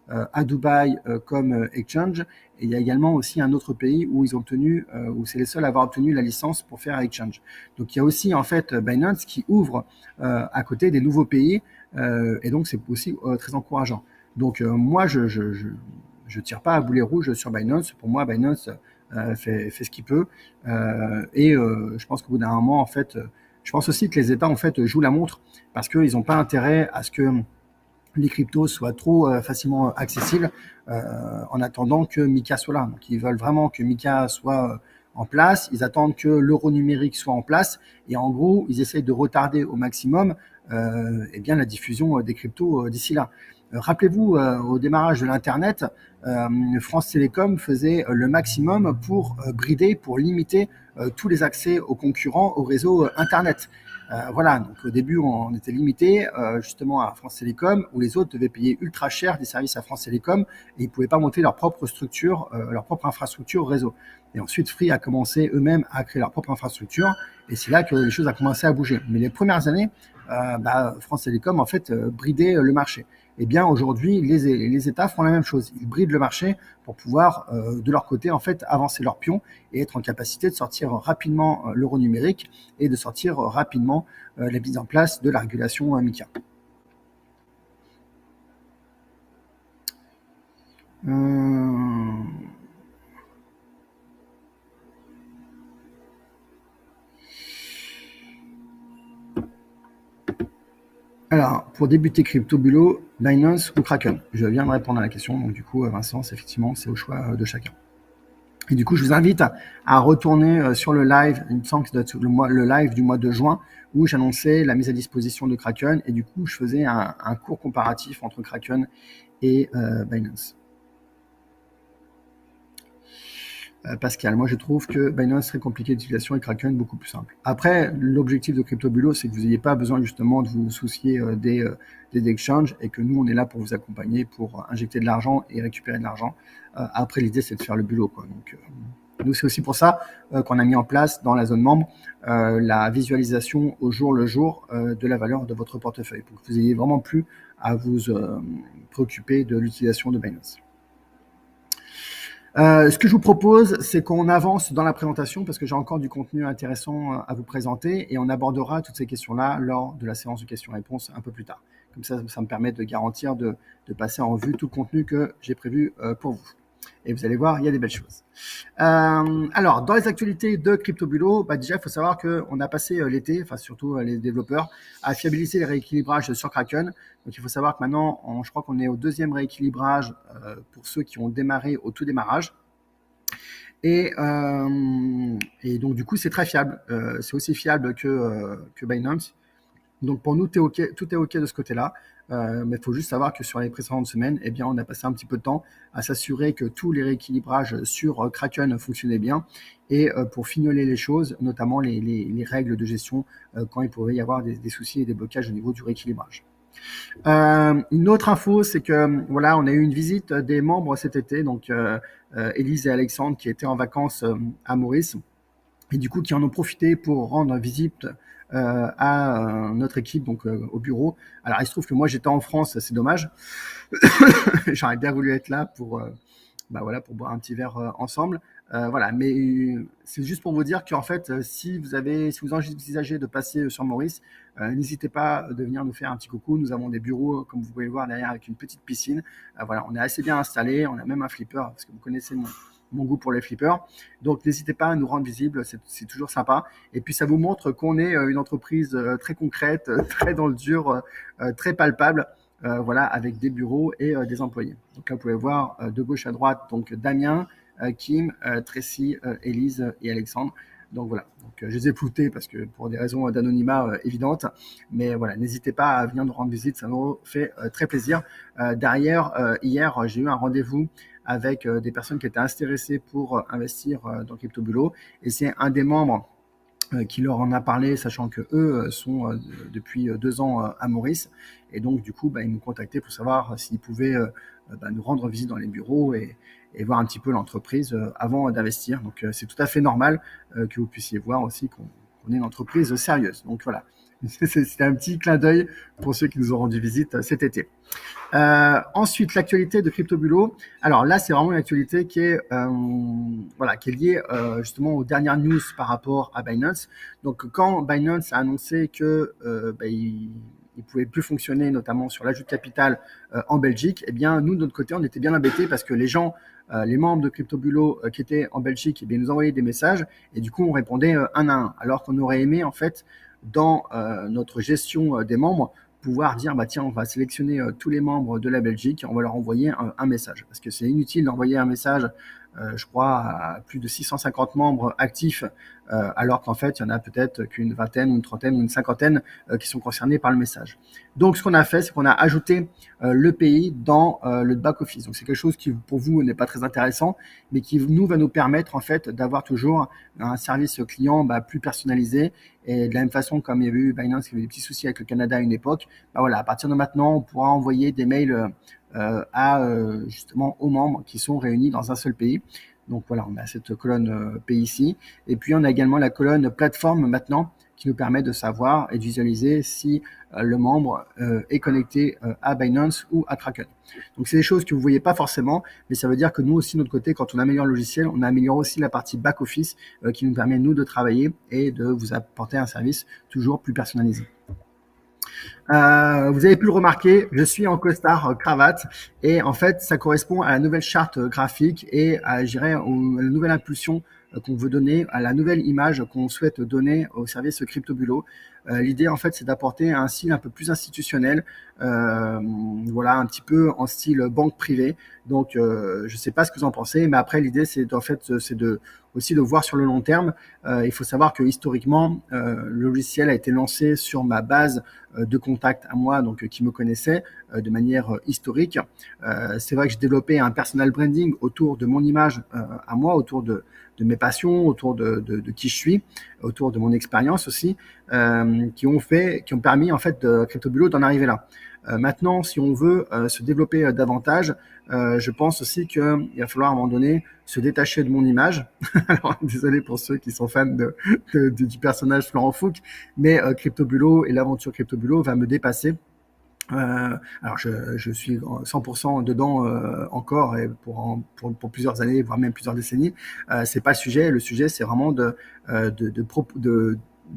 à Dubaï comme exchange. Et il y a également aussi un autre pays où ils ont obtenu, où c'est les seuls à avoir obtenu la licence pour faire exchange. Donc il y a aussi en fait Binance qui ouvre à côté des nouveaux pays et donc c'est aussi très encourageant. Donc moi je tire pas à boulet rouge sur Binance. Pour moi Binance fait ce qu'il peut et je pense qu'au bout d'un moment en fait, je pense aussi que les États en fait jouent la montre parce qu'ils n'ont pas intérêt à ce que les cryptos soient trop facilement accessibles en attendant que Mika soit là. Donc ils veulent vraiment que Mika soit en place, ils attendent que l'euro numérique soit en place et en gros ils essayent de retarder au maximum eh bien, la diffusion des cryptos d'ici là. Rappelez-vous, au démarrage de l'Internet, France Télécom faisait le maximum pour brider, pour limiter tous les accès aux concurrents au réseau Internet. Voilà, donc au début, on était limité justement à France Télécom, où les autres devaient payer ultra cher des services à France Télécom et ils ne pouvaient pas monter leur propre structure, leur propre infrastructure réseau. Et ensuite, Free a commencé eux-mêmes à créer leur propre infrastructure et c'est là que les choses ont commencé à bouger. Mais les premières années, France Télécom en fait bridait le marché. Eh bien aujourd'hui, les États font la même chose. Ils brident le marché pour pouvoir, de leur côté, en fait, avancer leur pion et être en capacité de sortir rapidement l'euro numérique et de sortir rapidement la mise en place de la régulation MiCA. Alors, pour débuter Crypto Bulo, Binance ou Kraken? Je viens de répondre à la question, donc du coup, Vincent, effectivement, c'est au choix de chacun. Et du coup, je vous invite à retourner sur le live, il me semble que c'est le live du mois de juin, où j'annonçais la mise à disposition de Kraken, et du coup, je faisais un court comparatif entre Kraken et Binance. Pascal, moi je trouve que Binance est très compliqué d'utilisation et Kraken beaucoup plus simple. Après, l'objectif de CryptoBulo, c'est que vous n'ayez pas besoin justement de vous soucier des exchanges et que nous, on est là pour vous accompagner, pour injecter de l'argent et récupérer de l'argent. Après, l'idée, c'est de faire le bulot, quoi. Donc, nous, c'est aussi pour ça qu'on a mis en place dans la zone membre la visualisation au jour le jour de la valeur de votre portefeuille, pour que vous ayez vraiment plus à vous préoccuper de l'utilisation de Binance. Ce que je vous propose, c'est qu'on avance dans la présentation parce que j'ai encore du contenu intéressant à vous présenter et on abordera toutes ces questions-là lors de la séance de questions-réponses un peu plus tard. Comme ça me permet de garantir de passer en revue tout le contenu que j'ai prévu pour vous. Et vous allez voir, il y a des belles choses. Alors, dans les actualités de CryptoBulo, déjà, il faut savoir qu'on a passé l'été, enfin surtout les développeurs, à fiabiliser les rééquilibrages sur Kraken. Donc, il faut savoir que maintenant, je crois qu'on est au deuxième rééquilibrage pour ceux qui ont démarré au tout démarrage. Et donc, du coup, c'est très fiable. C'est aussi fiable que Binance. Donc pour nous, tout est OK de ce côté-là. Mais il faut juste savoir que sur les précédentes semaines, eh bien, on a passé un petit peu de temps à s'assurer que tous les rééquilibrages sur Kraken fonctionnaient bien et pour fignoler les choses, notamment les règles de gestion quand il pouvait y avoir des soucis et des blocages au niveau du rééquilibrage. Une autre info, c'est que voilà, on a eu une visite des membres cet été, donc Élise et Alexandre qui étaient en vacances à Maurice et du coup qui en ont profité pour rendre visite à notre équipe, donc au bureau. Alors il se trouve que moi j'étais en France, c'est dommage. J'aurais bien voulu être là pour, voilà, pour boire un petit verre ensemble. Voilà, mais c'est juste pour vous dire qu'en fait, si vous envisagez de passer sur Maurice, n'hésitez pas de venir nous faire un petit coucou. Nous avons des bureaux, comme vous pouvez le voir derrière, avec une petite piscine. Voilà, on est assez bien installé. On a même un flipper, parce que vous connaissez mon goût pour les flippers. Donc n'hésitez pas à nous rendre visibles, c'est toujours sympa. Et puis ça vous montre qu'on est une entreprise très concrète, très dans le dur, très palpable. Voilà, avec des bureaux et des employés. Donc là, vous pouvez voir de gauche à droite, donc Damien, Kim, Tracy, Élise et Alexandre. Donc voilà, donc, je les ai floutés parce que pour des raisons d'anonymat évidentes, mais voilà, n'hésitez pas à venir nous rendre visite, ça nous fait très plaisir. Derrière, hier, j'ai eu un rendez-vous avec des personnes qui étaient intéressées pour investir dans CryptoBulo et c'est un des membres qui leur en a parlé, sachant que eux sont depuis 2 ans à Maurice. Et donc, du coup, ils m'ont contacté pour savoir s'ils pouvaient nous rendre visite dans les bureaux et voir un petit peu l'entreprise avant d'investir. Donc c'est tout à fait normal que vous puissiez voir aussi qu'on est une entreprise sérieuse. Donc voilà, c'était un petit clin d'œil pour ceux qui nous ont rendu visite cet été. Ensuite, l'actualité de CryptoBulot. Alors là, c'est vraiment une actualité qui est, qui est liée justement aux dernières news par rapport à Binance. Donc, quand Binance a annoncé que il pouvait plus fonctionner, notamment sur l'ajout de capital en Belgique, eh bien, nous, de notre côté, on était bien embêtés parce que les gens, les membres de CryptoBulot qui étaient en Belgique, eh bien, nous envoyaient des messages et du coup, on répondait un à un. Alors qu'on aurait aimé, en fait, dans notre gestion des membres, pouvoir dire bah tiens on va sélectionner tous les membres de la Belgique et on va leur envoyer un message parce que c'est inutile d'envoyer un message je crois à plus de 650 membres actifs alors qu'en fait il y en a peut-être qu'une vingtaine ou une trentaine ou une cinquantaine qui sont concernés par le message. Donc ce qu'on a fait c'est qu'on a ajouté le pays dans le back office. Donc c'est quelque chose qui pour vous n'est pas très intéressant mais qui nous va nous permettre en fait d'avoir toujours un service client plus personnalisé. Et de la même façon, comme il y avait eu Binance qui avait des petits soucis avec le Canada à une époque, voilà, à partir de maintenant, on pourra envoyer des mails justement aux membres qui sont réunis dans un seul pays. Donc voilà, on a cette colonne pays ici. Et puis on a également la colonne plateforme maintenant qui nous permet de savoir et de visualiser si le membre est connecté à Binance ou à Kraken. Donc c'est des choses que vous ne voyez pas forcément, mais ça veut dire que nous aussi, de notre côté, quand on améliore le logiciel, on améliore aussi la partie back-office qui nous permet, nous, de travailler et de vous apporter un service toujours plus personnalisé. Vous avez pu le remarquer, je suis en costard cravate et en fait, ça correspond à la nouvelle charte graphique et à, je dirais, à la nouvelle impulsion qu'on veut donner, à la nouvelle image qu'on souhaite donner au service CryptoBulot. L'idée, en fait, c'est d'apporter un style un peu plus institutionnel, voilà, un petit peu en style banque privée. Donc, je ne sais pas ce que vous en pensez, mais après, l'idée, c'est en fait, c'est de aussi de voir sur le long terme. Il faut savoir que historiquement, le logiciel a été lancé sur ma base de contacts à moi, donc qui me connaissaient de manière historique. C'est vrai que j'ai développé un personal branding autour de mon image à moi, autour de mes passions, autour de qui je suis, autour de mon expérience aussi, qui ont permis en fait de CryptoBulot d'en arriver là. Maintenant, si on veut se développer davantage, je pense aussi qu'il va falloir à un moment donné se détacher de mon image. Alors, désolé pour ceux qui sont fans du personnage Florent Fouque, mais CryptoBulot et l'aventure CryptoBulot va me dépasser. Alors je suis 100% dedans encore et pour plusieurs années, voire même plusieurs décennies. C'est pas le sujet. Le sujet, c'est vraiment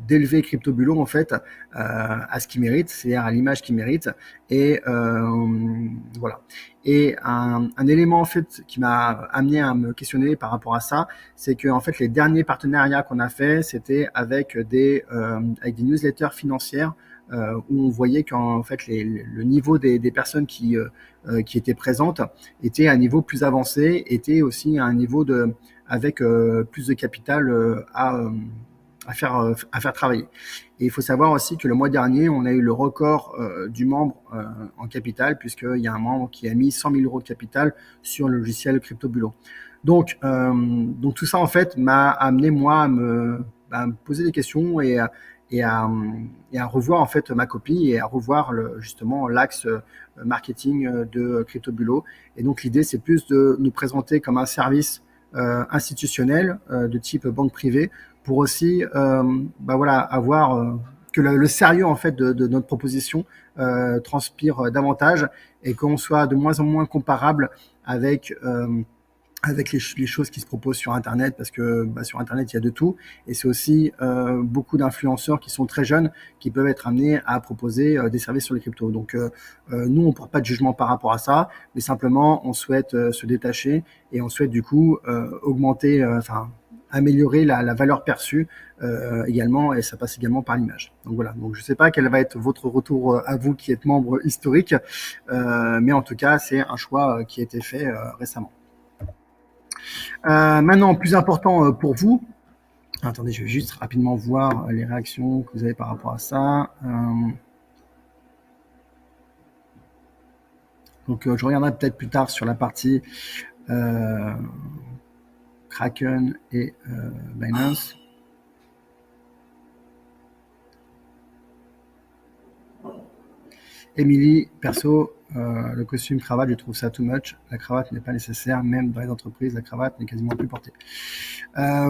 d'élever CryptoBulot en fait à ce qu'il mérite, c'est-à-dire à l'image qu'il mérite. Et voilà. Et un élément en fait qui m'a amené à me questionner par rapport à ça, c'est que en fait les derniers partenariats qu'on a fait, c'était avec des newsletters financières où on voyait qu'en fait le niveau des personnes qui étaient présentes était à un niveau plus avancé, était aussi à un niveau avec plus de capital à faire travailler. Et il faut savoir aussi que le mois dernier, on a eu le record du membre en capital, puisqu'il y a un membre qui a mis 100 000 euros de capital sur le logiciel CryptoBulot. Donc tout ça, en fait, m'a amené, moi, à me poser des questions et à revoir en fait ma copie et à revoir justement l'axe marketing de CryptoBulot. Et donc l'idée, c'est plus de nous présenter comme un service institutionnel de type banque privée pour aussi voilà, avoir que le sérieux en fait de notre proposition transpire davantage et qu'on soit de moins en moins comparable avec les choses qui se proposent sur Internet, parce que sur Internet, il y a de tout. Et c'est aussi beaucoup d'influenceurs qui sont très jeunes qui peuvent être amenés à proposer des services sur les cryptos. Donc, nous, on ne porte pas de jugement par rapport à ça, mais simplement, on souhaite se détacher et on souhaite du coup augmenter, améliorer la valeur perçue également, et ça passe également par l'image. Donc voilà, donc je ne sais pas quel va être votre retour à vous qui êtes membre historique, mais en tout cas, c'est un choix qui a été fait récemment. Maintenant, plus important pour vous, attendez, je vais juste rapidement voir les réactions que vous avez par rapport à ça. Donc, je reviendrai peut-être plus tard sur la partie Kraken et Binance. Émilie, perso, Le costume cravate, je trouve ça too much. La cravate n'est pas nécessaire, même dans les entreprises, la cravate n'est quasiment plus portée.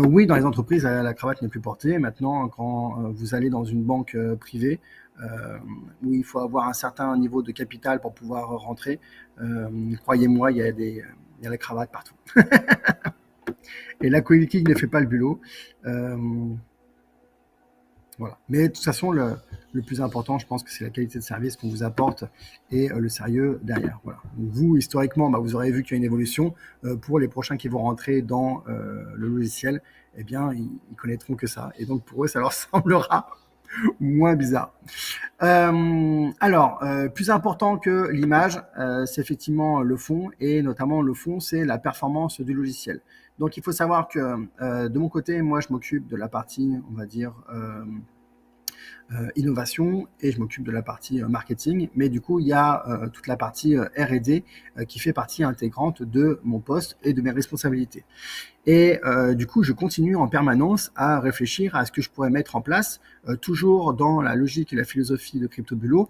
Oui, dans les entreprises, la cravate n'est plus portée. Maintenant, quand vous allez dans une banque privée, où il faut avoir un certain niveau de capital pour pouvoir rentrer, croyez-moi, il y a la cravate partout. Et la politique ne fait pas le boulot. Euh, voilà. Mais de toute façon, le plus important, je pense que c'est la qualité de service qu'on vous apporte et le sérieux derrière. Voilà. Donc vous, historiquement, vous aurez vu qu'il y a une évolution. Pour les prochains qui vont rentrer dans le logiciel, eh bien, ils connaîtront que ça. Et donc, pour eux, ça leur semblera moins bizarre. Plus important que l'image, c'est effectivement le fond, et notamment le fond, c'est la performance du logiciel. Donc, il faut savoir que de mon côté, moi, je m'occupe de la partie, on va dire, innovation, et je m'occupe de la partie marketing, mais du coup il y a toute la partie R&D qui fait partie intégrante de mon poste et de mes responsabilités. Et du coup, je continue en permanence à réfléchir à ce que je pourrais mettre en place, toujours dans la logique et la philosophie de CryptoBulot,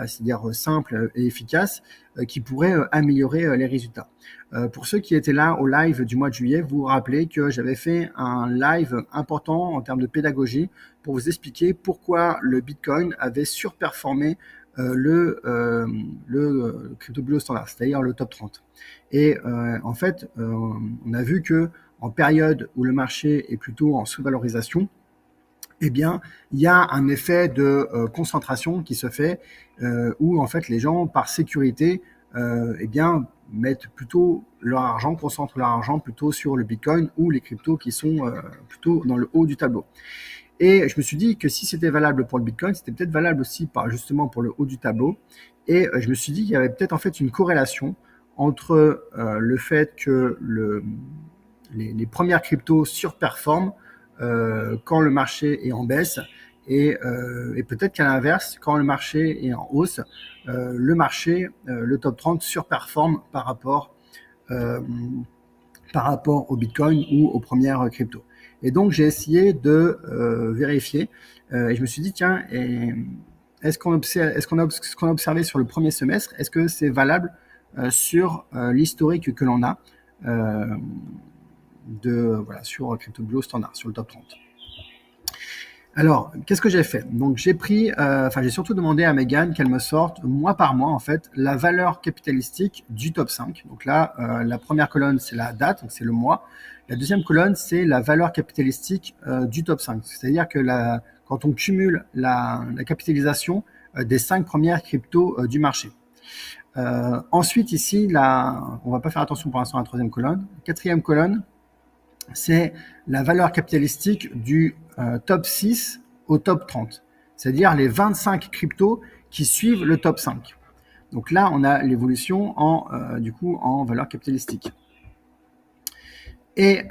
c'est-à-dire simple et efficace, qui pourrait améliorer les résultats. Pour ceux qui étaient là au live du mois de juillet, vous vous rappelez que j'avais fait un live important en termes de pédagogie pour vous expliquer pourquoi le Bitcoin avait surperformé le CryptoBulot standard, c'est-à-dire le top 30. Et en fait, on a vu que en période où le marché est plutôt en sous-valorisation, eh bien, il y a un effet de concentration qui se fait où en fait les gens, par sécurité, eh bien, mettent plutôt leur argent, concentrent leur argent plutôt sur le Bitcoin ou les cryptos qui sont plutôt dans le haut du tableau. Et je me suis dit que si c'était valable pour le Bitcoin, c'était peut-être valable aussi justement pour le haut du tableau. Et je me suis dit qu'il y avait peut-être en fait une corrélation entre le fait que les premières cryptos surperforment quand le marché est en baisse, et peut-être qu'à l'inverse, quand le marché est en hausse, le top 30 surperforme euh, par rapport au Bitcoin ou aux premières cryptos. Et donc, j'ai essayé de vérifier et je me suis dit, tiens, est-ce qu'on a observé sur le premier semestre, est-ce que c'est valable sur l'historique que l'on a sur CryptoBulot standard, sur le top 30. Alors, qu'est-ce que j'ai fait? Donc, j'ai surtout demandé à Megan qu'elle me sorte mois par mois, en fait, la valeur capitalistique du top 5. Donc là, la première colonne, c'est la date, donc c'est le mois. La deuxième colonne, c'est la valeur capitalistique du top 5. C'est-à-dire que quand on cumule la capitalisation des 5 premières cryptos du marché. Ensuite, ici, on va pas faire attention pour l'instant à la troisième colonne. Quatrième colonne, c'est la valeur capitalistique du top 6 au top 30, c'est-à-dire les 25 cryptos qui suivent le top 5. Donc là, on a l'évolution en valeur capitalistique. Et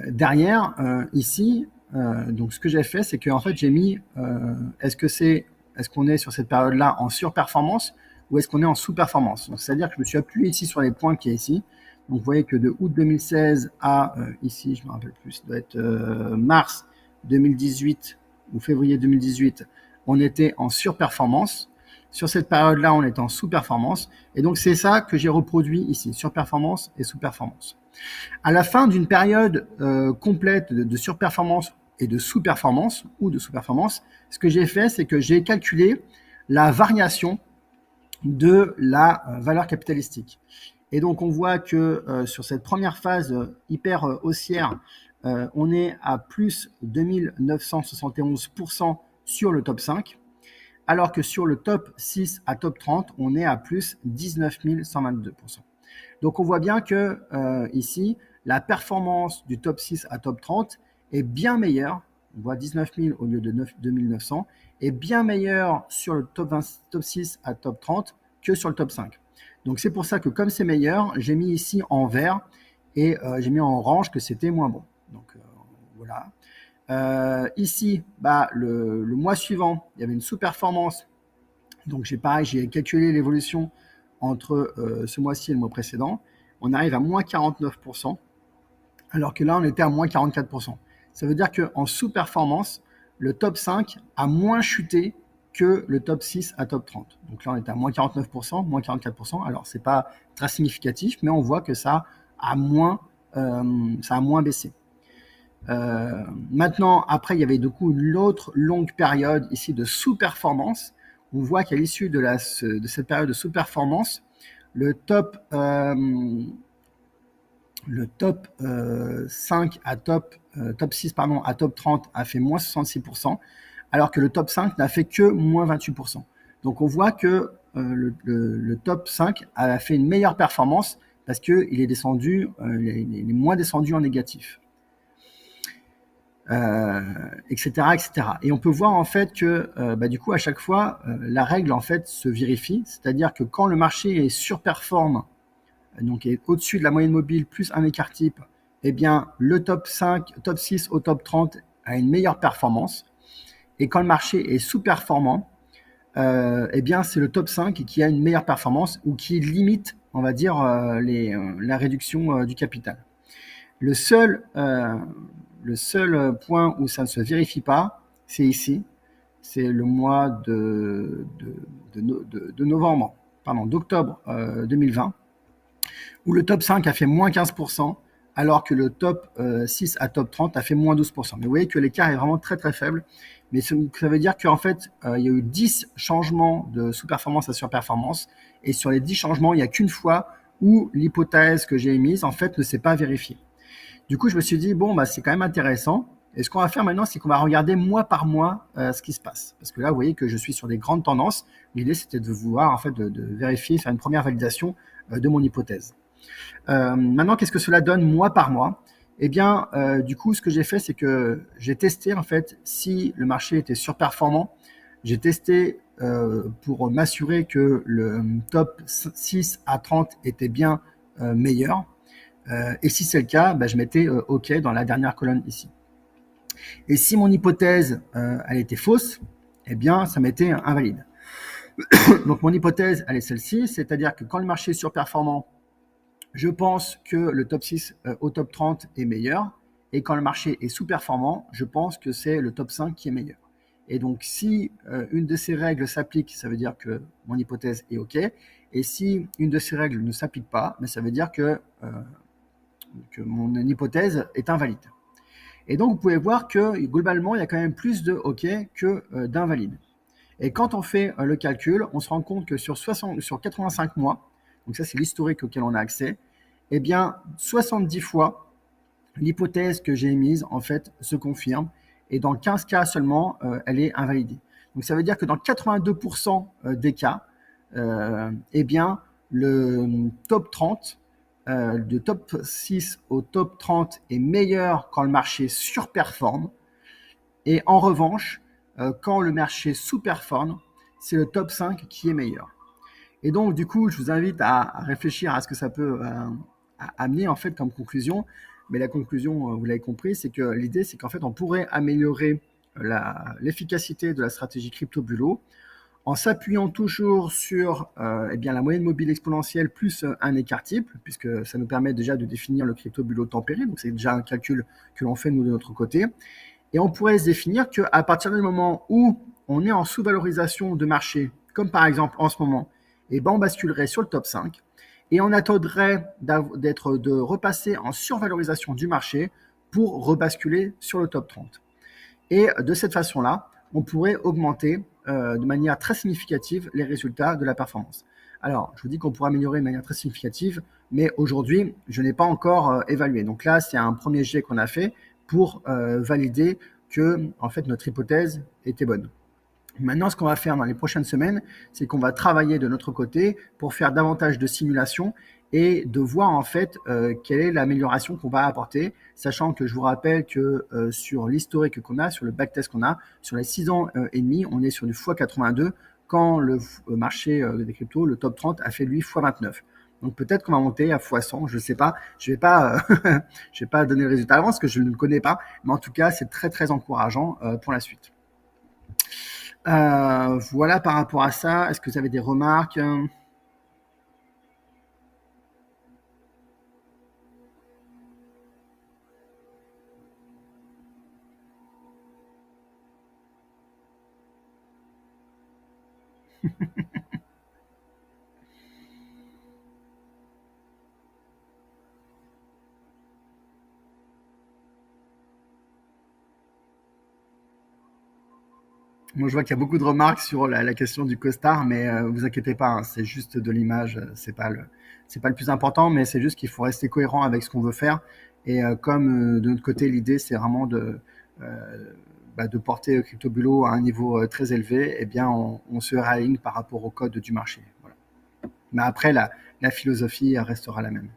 derrière, ici, donc ce que j'ai fait, c'est que en fait, j'ai mis est-ce qu'on est sur cette période-là en surperformance ou est-ce qu'on est en sous-performance? C'est-à-dire que je me suis appuyé ici sur les points qui est ici. Donc vous voyez que de août 2016 à ici, je me rappelle plus, ça doit être mars 2018 ou février 2018, on était en surperformance. Sur cette période-là, on est en sous-performance. Et donc c'est ça que j'ai reproduit ici, surperformance et sous-performance. À la fin d'une période complète de surperformance et de sous-performance, ce que j'ai fait, c'est que j'ai calculé la variation de la valeur capitalistique. Et donc, on voit que sur cette première phase hyper haussière, on est à plus 2971% sur le top 5, alors que sur le top 6 à top 30, on est à plus 19122%. Donc, on voit bien que ici, la performance du top 6 à top 30 est bien meilleure. On voit 19 000 au lieu de 2900, est bien meilleure sur le top 6 à top 30 que sur le top 5. Donc, c'est pour ça que comme c'est meilleur, j'ai mis ici en vert et j'ai mis en orange que c'était moins bon. Donc, voilà. Ici, le mois suivant, il y avait une sous-performance. Donc, j'ai calculé l'évolution entre ce mois-ci et le mois précédent. On arrive à moins 49%, alors que là, on était à moins 44%. Ça veut dire qu'en sous-performance, le top 5 a moins chuté que le top 6 à top 30. Donc là, on est à moins 49%, moins 44%. Alors, c'est pas très significatif, mais on voit que ça a moins baissé. Maintenant, après, il y avait du coup une autre longue période ici de sous-performance. On voit qu'à l'issue de cette période de sous-performance, le top, le top 5 à top 6 pardon, à top 30 a fait moins 66%, alors que le top 5 n'a fait que moins 28%. Donc on voit que le top 5 a fait une meilleure performance parce qu'il est descendu, il est moins descendu en négatif. Etc., etc. Et on peut voir en fait que du coup à chaque fois la règle en fait se vérifie, c'est-à-dire que quand le marché est surperforme, donc est au-dessus de la moyenne mobile plus un écart type, eh bien le top 5, top 6 au top 30 a une meilleure performance. Et quand le marché est sous-performant, eh bien c'est le top 5 qui a une meilleure performance ou qui limite, on va dire, la réduction du capital. Le seul point où ça ne se vérifie pas, c'est ici. C'est le mois de novembre, pardon, d'octobre 2020, où le top 5 a fait moins 15%, alors que le top 6 à top 30 a fait moins 12%. Mais vous voyez que l'écart est vraiment très très faible. Mais ça veut dire qu'en fait, il y a eu 10 changements de sous-performance à surperformance. Et sur les 10 changements, il n'y a qu'une fois où l'hypothèse que j'ai émise, en fait, ne s'est pas vérifiée. Du coup, je me suis dit, bon, bah, c'est quand même intéressant. Et ce qu'on va faire maintenant, c'est qu'on va regarder mois par mois ce qui se passe. Parce que là, vous voyez que je suis sur des grandes tendances. L'idée, c'était de voir, en fait, de vérifier, faire une première validation de mon hypothèse. Maintenant, qu'est-ce que cela donne mois par mois? Eh bien, du coup, ce que j'ai fait, c'est que j'ai testé, en fait, si le marché était surperformant. J'ai testé pour m'assurer que le top 6 à 30 était bien meilleur. Et si c'est le cas, je mettais OK dans la dernière colonne ici. Et si mon hypothèse elle était fausse, eh bien ça mettait invalide. Donc mon hypothèse elle est celle-ci, c'est-à-dire que quand le marché est surperformant, je pense que le top 6 au top 30 est meilleur. Et quand le marché est sous-performant, je pense que c'est le top 5 qui est meilleur. Et donc si une de ces règles s'applique, ça veut dire que mon hypothèse est OK. Et si une de ces règles ne s'applique pas, ça veut dire que mon hypothèse est invalide. Et donc, vous pouvez voir que globalement, il y a quand même plus de OK que d'invalide. Et quand on fait le calcul, on se rend compte que sur 85 mois, donc ça c'est l'historique auquel on a accès, eh bien 70 fois, l'hypothèse que j'ai émise en fait se confirme et dans 15 cas seulement, elle est invalidée. Donc ça veut dire que dans 82% des cas, eh bien le top 30 de top 6 au top 30 est meilleur quand le marché surperforme. Et en revanche, quand le marché sous-performe, c'est le top 5 qui est meilleur. Et donc, du coup, je vous invite à réfléchir à ce que ça peut amener en fait comme conclusion. Mais la conclusion, vous l'avez compris, c'est que l'idée, c'est qu'en fait, on pourrait améliorer l'efficacité de la stratégie crypto-bulot en s'appuyant toujours sur la moyenne mobile exponentielle plus un écart type, puisque ça nous permet déjà de définir le crypto-bulot tempéré. Donc, c'est déjà un calcul que l'on fait, nous, de notre côté. Et on pourrait se définir qu'à partir du moment où on est en sous-valorisation de marché, comme par exemple en ce moment, on basculerait sur le top 5 et on attendrait de repasser en survalorisation du marché pour rebasculer sur le top 30. Et de cette façon-là, on pourrait augmenter de manière très significative les résultats de la performance. Alors, je vous dis qu'on pourrait améliorer de manière très significative, mais aujourd'hui, je n'ai pas encore évalué. Donc là, c'est un premier jet qu'on a fait pour valider que en fait, notre hypothèse était bonne. Maintenant, ce qu'on va faire dans les prochaines semaines, c'est qu'on va travailler de notre côté pour faire davantage de simulations et de voir en fait quelle est l'amélioration qu'on va apporter, sachant que je vous rappelle que sur l'historique qu'on a, sur le backtest qu'on a, sur les 6 ans et demi, on est sur du x82, quand le marché des cryptos, le top 30, a fait lui x29. Donc peut-être qu'on va monter à x100, je ne sais pas. Je vais pas, je vais pas donner le résultat avant parce que je ne le connais pas, mais en tout cas, c'est très très encourageant pour la suite. Voilà par rapport à ça. Est-ce que vous avez des remarques? Moi, je vois qu'il y a beaucoup de remarques sur la question du costard, mais vous inquiétez pas, hein, c'est juste de l'image, c'est pas le plus important, mais c'est juste qu'il faut rester cohérent avec ce qu'on veut faire. Et comme de notre côté, l'idée, c'est vraiment euh, de porter CryptoBulo à un niveau très élevé, eh bien, on se réaligne par rapport au code du marché. Voilà. Mais après, la philosophie restera la même.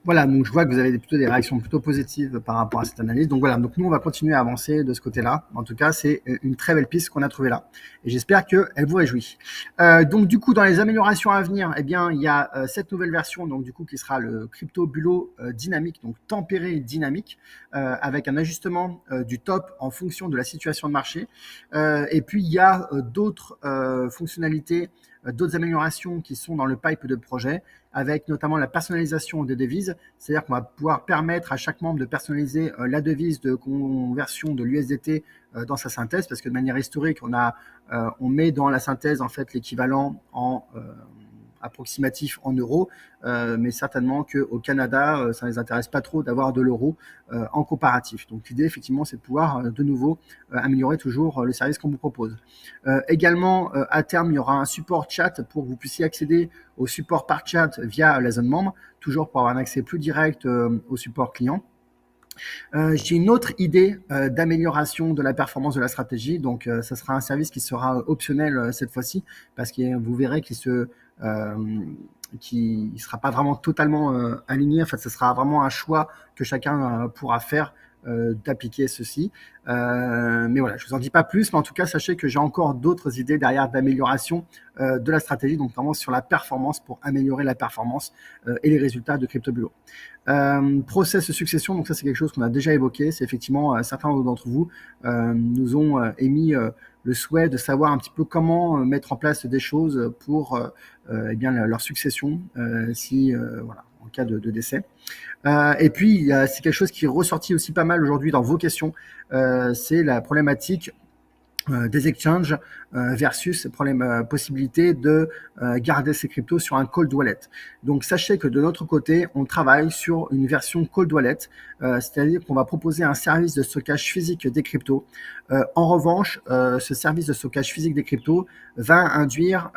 Voilà, donc je vois que vous avez plutôt des réactions plutôt positives par rapport à cette analyse. Donc voilà, donc nous on va continuer à avancer de ce côté-là. En tout cas, c'est une très belle piste qu'on a trouvée là. Et j'espère qu'elle vous réjouit. Donc du coup, dans les améliorations à venir, eh bien, il y a cette nouvelle version, donc du coup, qui sera le Crypto Bulo dynamique, donc tempéré dynamique, avec un ajustement du top en fonction de la situation de marché. Et puis il y a d'autres fonctionnalités, d'autres améliorations qui sont dans le pipe de projet, avec notamment la personnalisation des devises, c'est-à-dire qu'on va pouvoir permettre à chaque membre de personnaliser la devise de conversion de l'USDT dans sa synthèse, parce que de manière historique, on met dans la synthèse en fait l'équivalent en approximatif en euros, mais certainement qu'au Canada, ça ne les intéresse pas trop d'avoir de l'euro en comparatif. Donc l'idée, effectivement, c'est de pouvoir de nouveau améliorer toujours le service qu'on vous propose. Également, à terme, il y aura un support chat pour que vous puissiez accéder au support par chat via la zone membre, toujours pour avoir un accès plus direct au support client. J'ai une autre idée d'amélioration de la performance de la stratégie. Donc, ça sera un service qui sera optionnel cette fois-ci, parce que vous verrez qu'il sera pas vraiment totalement aligné. En fait, ce sera vraiment un choix que chacun pourra faire d'appliquer ceci. Mais voilà, je vous en dis pas plus, mais en tout cas, sachez que j'ai encore d'autres idées derrière d'amélioration de la stratégie, donc vraiment sur la performance pour améliorer la performance et les résultats de CryptoBulo. Process de succession, donc ça c'est quelque chose qu'on a déjà évoqué. C'est effectivement certains d'entre vous nous ont émis le souhait de savoir un petit peu comment mettre en place des choses pour eh bien, leur succession, si voilà, en cas de décès. Et puis c'est quelque chose qui est ressorti aussi pas mal aujourd'hui dans vos questions, c'est la problématique des exchanges versus possibilité de garder ces cryptos sur un cold wallet. Donc sachez que de notre côté, on travaille sur une version cold wallet, c'est-à-dire qu'on va proposer un service de stockage physique des cryptos. En revanche, ce service de stockage physique des cryptos va induire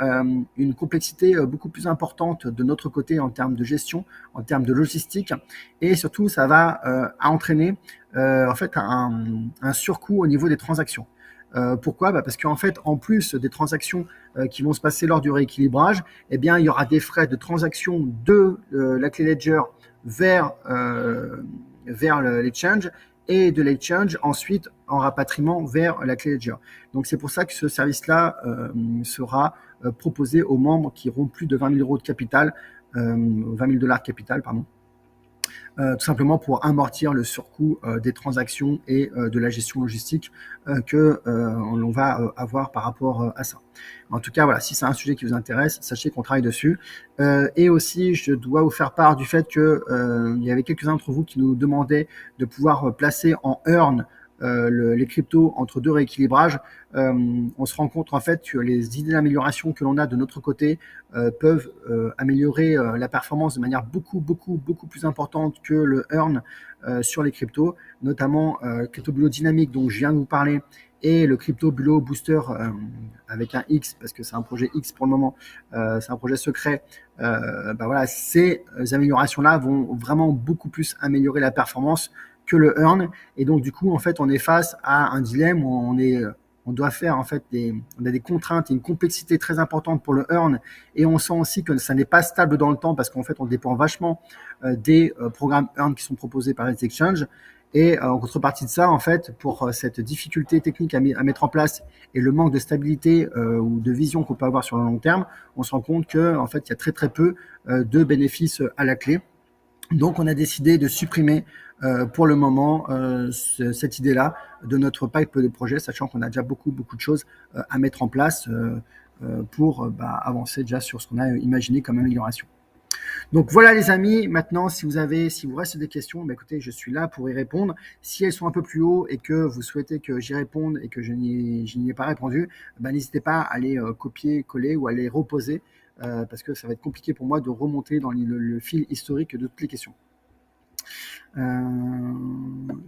une complexité beaucoup plus importante de notre côté en termes de gestion, en termes de logistique, et surtout ça va entraîner en fait un surcoût au niveau des transactions. Pourquoi? Parce qu'en fait, en plus des transactions qui vont se passer lors du rééquilibrage, eh bien, il y aura des frais de transaction de la clé Ledger vers l'exchange et de l'exchange ensuite en rapatriement vers la clé Ledger. Donc c'est pour ça que ce service-là sera proposé aux membres qui auront plus de 20 000 euros de capital, 20 000 dollars de capital, pardon, tout simplement pour amortir le surcoût des transactions et de la gestion logistique que l'on va avoir par rapport à ça. En tout cas, voilà, si c'est un sujet qui vous intéresse, sachez qu'on travaille dessus. Et aussi, je dois vous faire part du fait que il y avait quelques-uns d'entre vous qui nous demandaient de pouvoir placer en earn les cryptos entre deux rééquilibrages. On se rend compte en fait que les idées d'amélioration que l'on a de notre côté peuvent améliorer la performance de manière beaucoup plus importante que le earn sur les cryptos, notamment Crypto Bulo Dynamique dont je viens de vous parler et le Crypto Bulo Booster avec un X parce que c'est un projet X pour le moment, c'est un projet secret. Voilà, ces améliorations-là vont vraiment beaucoup plus améliorer la performance que le earn. Et donc, du coup, en fait, on est face à un dilemme où on doit faire en fait on a des contraintes et une complexité très importante pour le earn et on sent aussi que ça n'est pas stable dans le temps parce qu'en fait on dépend vachement des programmes earn qui sont proposés par les exchanges et en contrepartie de ça en fait pour cette difficulté technique à mettre en place et le manque de stabilité ou de vision qu'on peut avoir sur le long terme, on se rend compte que en fait il y a très peu de bénéfices à la clé. Donc, on a décidé de supprimer pour le moment cette idée-là de notre pipe de projet, sachant qu'on a déjà beaucoup de choses à mettre en place. pour avancer déjà sur ce qu'on a imaginé comme amélioration. Donc voilà les amis, maintenant si vous reste des questions, écoutez, je suis là pour y répondre. Si elles sont un peu plus haut et que vous souhaitez que j'y réponde et que je n'y ai pas répondu, n'hésitez pas à les copier, coller ou à les reposer parce que ça va être compliqué pour moi de remonter dans le fil historique de toutes les questions.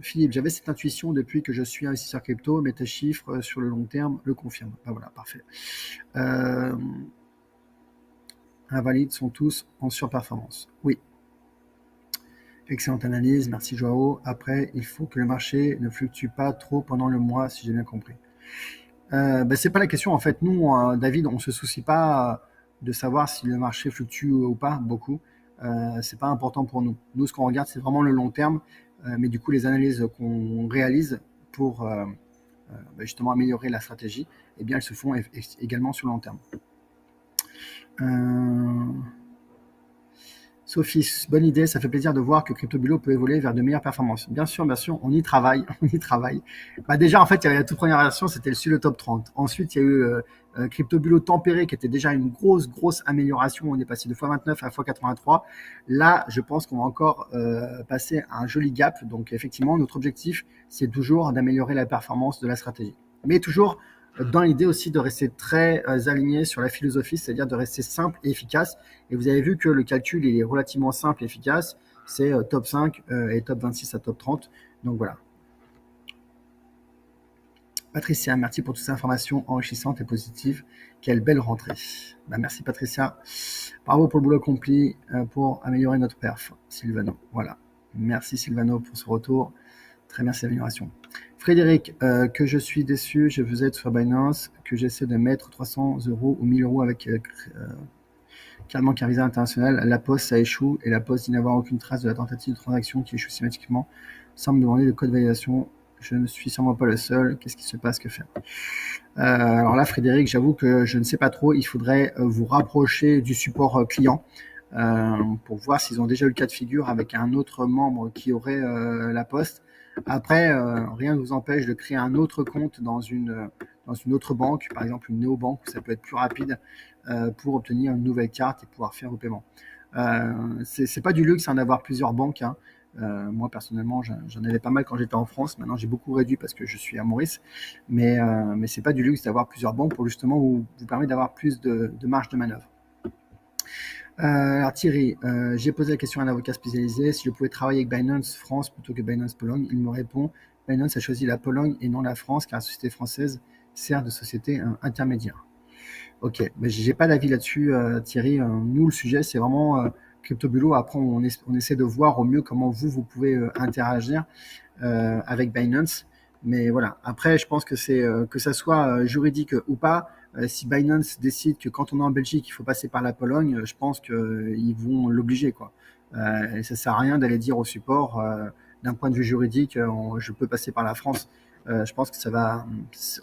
Philippe, j'avais cette intuition depuis que je suis investisseur crypto, mais tes chiffres sur le long terme le confirment. Voilà, parfait. Invalides sont tous en surperformance. Oui. Excellente analyse, merci Joao. Après, il faut que le marché ne fluctue pas trop pendant le mois, si j'ai bien compris. C'est pas la question en fait. Nous, David, on se soucie pas de savoir si le marché fluctue ou pas beaucoup. C'est pas important pour nous. Nous, ce qu'on regarde, c'est vraiment le long terme. Mais du coup, les analyses qu'on réalise pour justement améliorer la stratégie, eh bien, elles se font également sur le long terme. Sophie, bonne idée, ça fait plaisir de voir que CryptoBulo peut évoluer vers de meilleures performances. Bien sûr, on y travaille, on y travaille. Déjà, en fait, il y avait la toute première version, c'était sur le top 30. Ensuite, il y a eu CryptoBulo tempéré, qui était déjà une grosse amélioration. On est passé de x29 à x83. Là, je pense qu'on va encore passer à un joli gap. Donc, effectivement, notre objectif, c'est toujours d'améliorer la performance de la stratégie. Mais toujours dans l'idée aussi de rester très aligné sur la philosophie, c'est-à-dire de rester simple et efficace. Et vous avez vu que le calcul il est relativement simple et efficace. C'est top 5 et top 26 à top 30. Donc voilà. Patricia, merci pour toutes ces informations enrichissantes et positives. Quelle belle rentrée. Merci Patricia. Bravo pour le boulot accompli pour améliorer notre perf. Sylvano. Voilà. Merci Sylvano pour ce retour. Très bien, cette amélioration. Frédéric, que je suis déçu, je vous aide sur Binance, que j'essaie de mettre 300 € ou 1000 € avec carrément qu'un visa international, la poste ça échoue et la poste dit n'avoir aucune trace de la tentative de transaction qui échoue systématiquement sans me demander le code de validation. Je ne suis sûrement pas le seul. Qu'est-ce qui se passe? Que faire? Alors là, Frédéric, j'avoue que je ne sais pas trop. Il faudrait vous rapprocher du support client pour voir s'ils ont déjà eu le cas de figure avec un autre membre qui aurait la poste. Après, rien ne vous empêche de créer un autre compte dans une autre banque, par exemple une néobanque, où ça peut être plus rapide pour obtenir une nouvelle carte et pouvoir faire le paiement. C'est pas du luxe d'avoir plusieurs banques. Moi, personnellement, j'en avais pas mal quand j'étais en France. Maintenant, j'ai beaucoup réduit parce que je suis à Maurice. Mais c'est pas du luxe d'avoir plusieurs banques pour justement vous permettre d'avoir plus de marge de manœuvre. Alors Thierry, j'ai posé la question à un avocat spécialisé si je pouvais travailler avec Binance France plutôt que Binance Pologne. Il me répond Binance a choisi la Pologne et non la France car la société française sert de société intermédiaire. Ok, mais j'ai pas d'avis là-dessus, Thierry. Nous, le sujet, c'est vraiment CryptoBulo. Après, on essaie de voir au mieux comment vous pouvez interagir avec Binance. Mais voilà. Après, je pense que c'est que ça soit juridique ou pas. Si Binance décide que quand on est en Belgique, il faut passer par la Pologne, je pense qu'ils vont l'obliger, quoi. Et ça sert à rien d'aller dire au support, d'un point de vue juridique, je peux passer par la France. Je pense que ça va.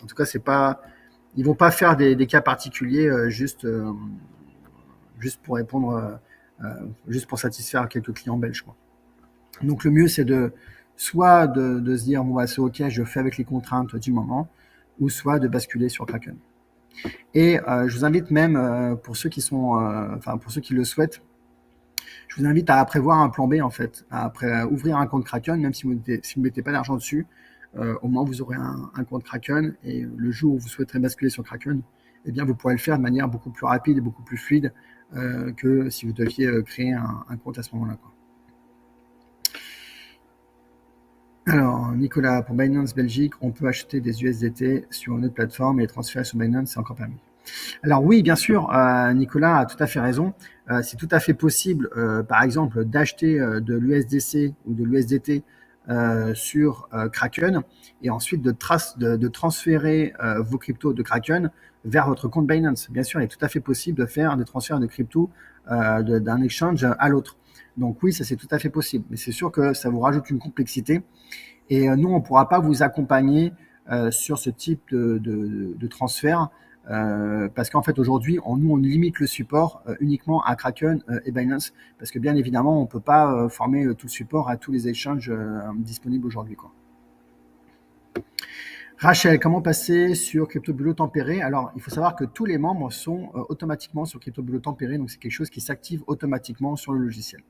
En tout cas, c'est pas. Ils vont pas faire des cas particuliers juste pour répondre, juste pour satisfaire quelques clients belges, quoi. Donc le mieux, c'est soit de se dire bon c'est ok, je fais avec les contraintes du moment, ou soit de basculer sur Kraken. Et je vous invite même pour ceux qui pour ceux qui le souhaitent, je vous invite à prévoir un plan B en fait, à ouvrir un compte Kraken, même si vous ne mettez pas d'argent dessus. Au moins vous aurez un compte Kraken et le jour où vous souhaiterez basculer sur Kraken, eh bien vous pourrez le faire de manière beaucoup plus rapide et beaucoup plus fluide que si vous deviez créer un compte à ce moment-là, quoi. Alors, Nicolas, pour Binance Belgique, on peut acheter des USDT sur une autre plateforme et les transférer sur Binance, c'est encore permis. Alors oui, bien sûr, Nicolas a tout à fait raison. C'est tout à fait possible, par exemple, d'acheter de l'USDC ou de l'USDT sur Kraken et ensuite de transférer vos cryptos de Kraken vers votre compte Binance. Bien sûr, il est tout à fait possible de faire des transferts de cryptos d'un exchange à l'autre. Donc oui, ça c'est tout à fait possible. Mais c'est sûr que ça vous rajoute une complexité. Et nous, on ne pourra pas vous accompagner sur ce type de transfert parce qu'en fait, aujourd'hui, nous, on limite le support uniquement à Kraken et Binance parce que bien évidemment, on ne peut pas former tout le support à tous les échanges disponibles aujourd'hui, quoi. Rachel, comment passer sur CryptoBulo tempéré? Alors, il faut savoir que tous les membres sont automatiquement sur CryptoBulo tempéré, donc c'est quelque chose qui s'active automatiquement sur le logiciel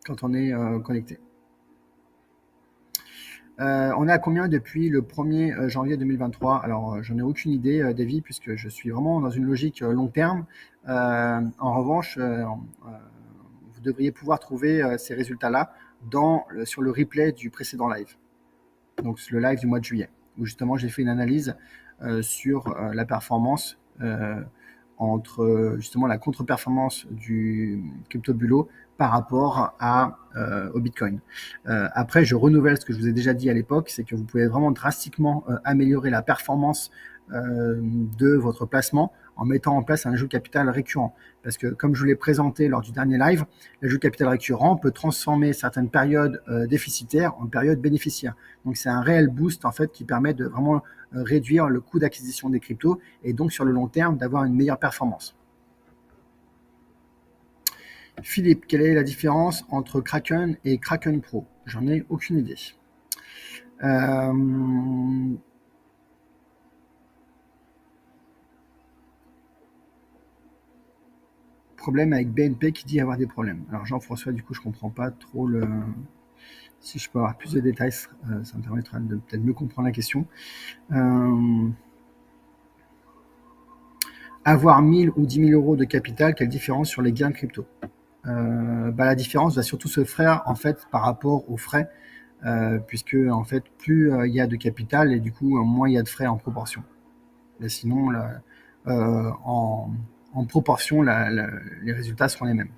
quand on est connecté. On est à combien depuis le 1er janvier 2023? Alors, j'en ai aucune idée, Davy, puisque je suis vraiment dans une logique long terme. En revanche, vous devriez pouvoir trouver ces résultats-là sur le replay du précédent live, donc le live du mois de juillet, où justement j'ai fait une analyse sur la performance entre justement la contre-performance du crypto-bulot par rapport au Bitcoin. Après, je renouvelle ce que je vous ai déjà dit à l'époque, c'est que vous pouvez vraiment drastiquement améliorer la performance de votre placement en mettant en place un ajout de capital récurrent. Parce que, comme je vous l'ai présenté lors du dernier live, l'ajout de capital récurrent peut transformer certaines périodes déficitaires en périodes bénéficiaires. Donc, c'est un réel boost en fait qui permet de vraiment réduire le coût d'acquisition des cryptos et donc sur le long terme d'avoir une meilleure performance. Philippe, quelle est la différence entre Kraken et Kraken Pro? J'en ai aucune idée. Problème avec BNP qui dit avoir des problèmes. Alors Jean-François, du coup, je comprends pas trop le. Si je peux avoir plus de détails, ça me permettra de peut-être mieux comprendre la question. Avoir 1000 ou 10 000 euros de capital, quelle différence sur les gains crypto? La différence va surtout se faire en fait par rapport aux frais, puisque en fait plus il y a de capital et du coup moins il y a de frais en proportion. Mais sinon, en proportion, les résultats seront les mêmes.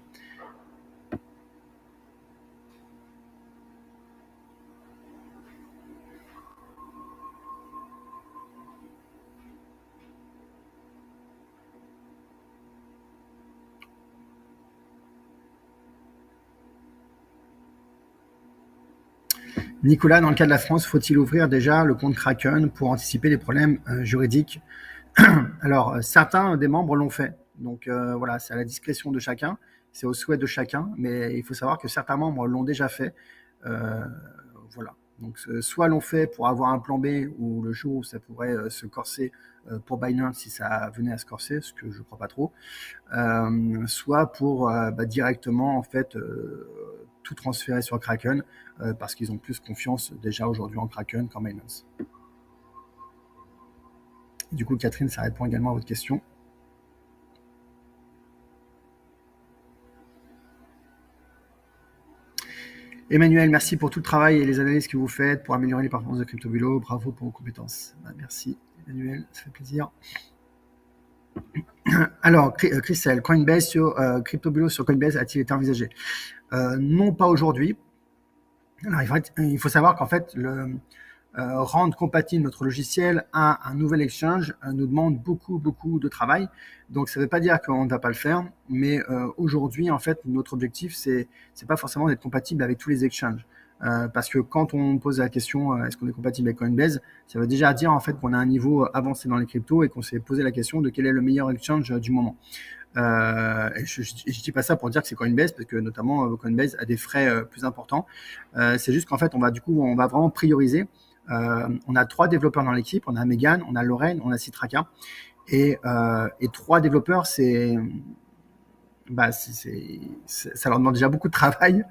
Nicolas, dans le cas de la France, faut-il ouvrir déjà le compte Kraken pour anticiper les problèmes juridiques? Alors, certains des membres l'ont fait. Donc voilà, c'est à la discrétion de chacun, c'est au souhait de chacun, mais il faut savoir que certains membres l'ont déjà fait. Voilà. Donc soit l'ont fait pour avoir un plan B ou le jour où ça pourrait se corser pour Binance si ça venait à se corser, ce que je ne crois pas trop, soit pour directement en fait tout transférer sur Kraken parce qu'ils ont plus confiance déjà aujourd'hui en Kraken qu'en Binance. Du coup, Catherine, ça répond également à votre question. Emmanuel, merci pour tout le travail et les analyses que vous faites pour améliorer les performances de CryptoBulo. Bravo pour vos compétences. Merci, Emmanuel, ça fait plaisir. Alors, Christelle, Coinbase sur CryptoBulo sur Coinbase a-t-il été envisagé? Non, pas aujourd'hui. Alors, il faut savoir qu'en fait, rendre compatible notre logiciel à un nouvel exchange nous demande beaucoup de travail. Donc ça ne veut pas dire qu'on ne va pas le faire, mais aujourd'hui en fait notre objectif c'est pas forcément d'être compatible avec tous les exchanges. Parce que quand on pose la question est-ce qu'on est compatible avec Coinbase, ça veut déjà dire en fait qu'on a un niveau avancé dans les cryptos et qu'on s'est posé la question de quel est le meilleur exchange du moment. Et je dis pas ça pour dire que c'est Coinbase, parce que notamment Coinbase a des frais plus importants. C'est juste qu'en fait, on va vraiment prioriser. On a 3 développeurs dans l'équipe. On a Megan, on a Lorraine, on a Citraka. Et 3 développeurs, ça leur demande déjà beaucoup de travail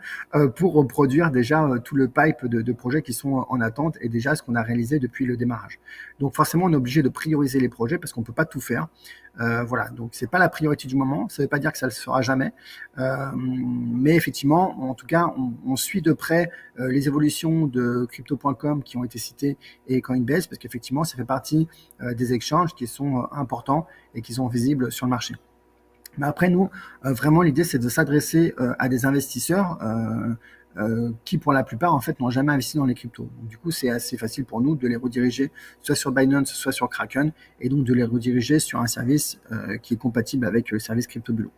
pour reproduire déjà tout le pipe de projets qui sont en attente et déjà ce qu'on a réalisé depuis le démarrage. Donc forcément, on est obligé de prioriser les projets parce qu'on ne peut pas tout faire. Voilà, donc c'est pas la priorité du moment. Ça ne veut pas dire que ça ne le sera jamais, mais effectivement, en tout cas, on suit de près les évolutions de Crypto.com qui ont été citées et Coinbase parce qu'effectivement, ça fait partie des exchanges qui sont importants et qui sont visibles sur le marché. Mais après, nous, vraiment, l'idée, c'est de s'adresser à des investisseurs qui, pour la plupart, en fait, n'ont jamais investi dans les cryptos. Donc, du coup, c'est assez facile pour nous de les rediriger soit sur Binance, soit sur Kraken, et donc de les rediriger sur un service qui est compatible avec le service CryptoBulo.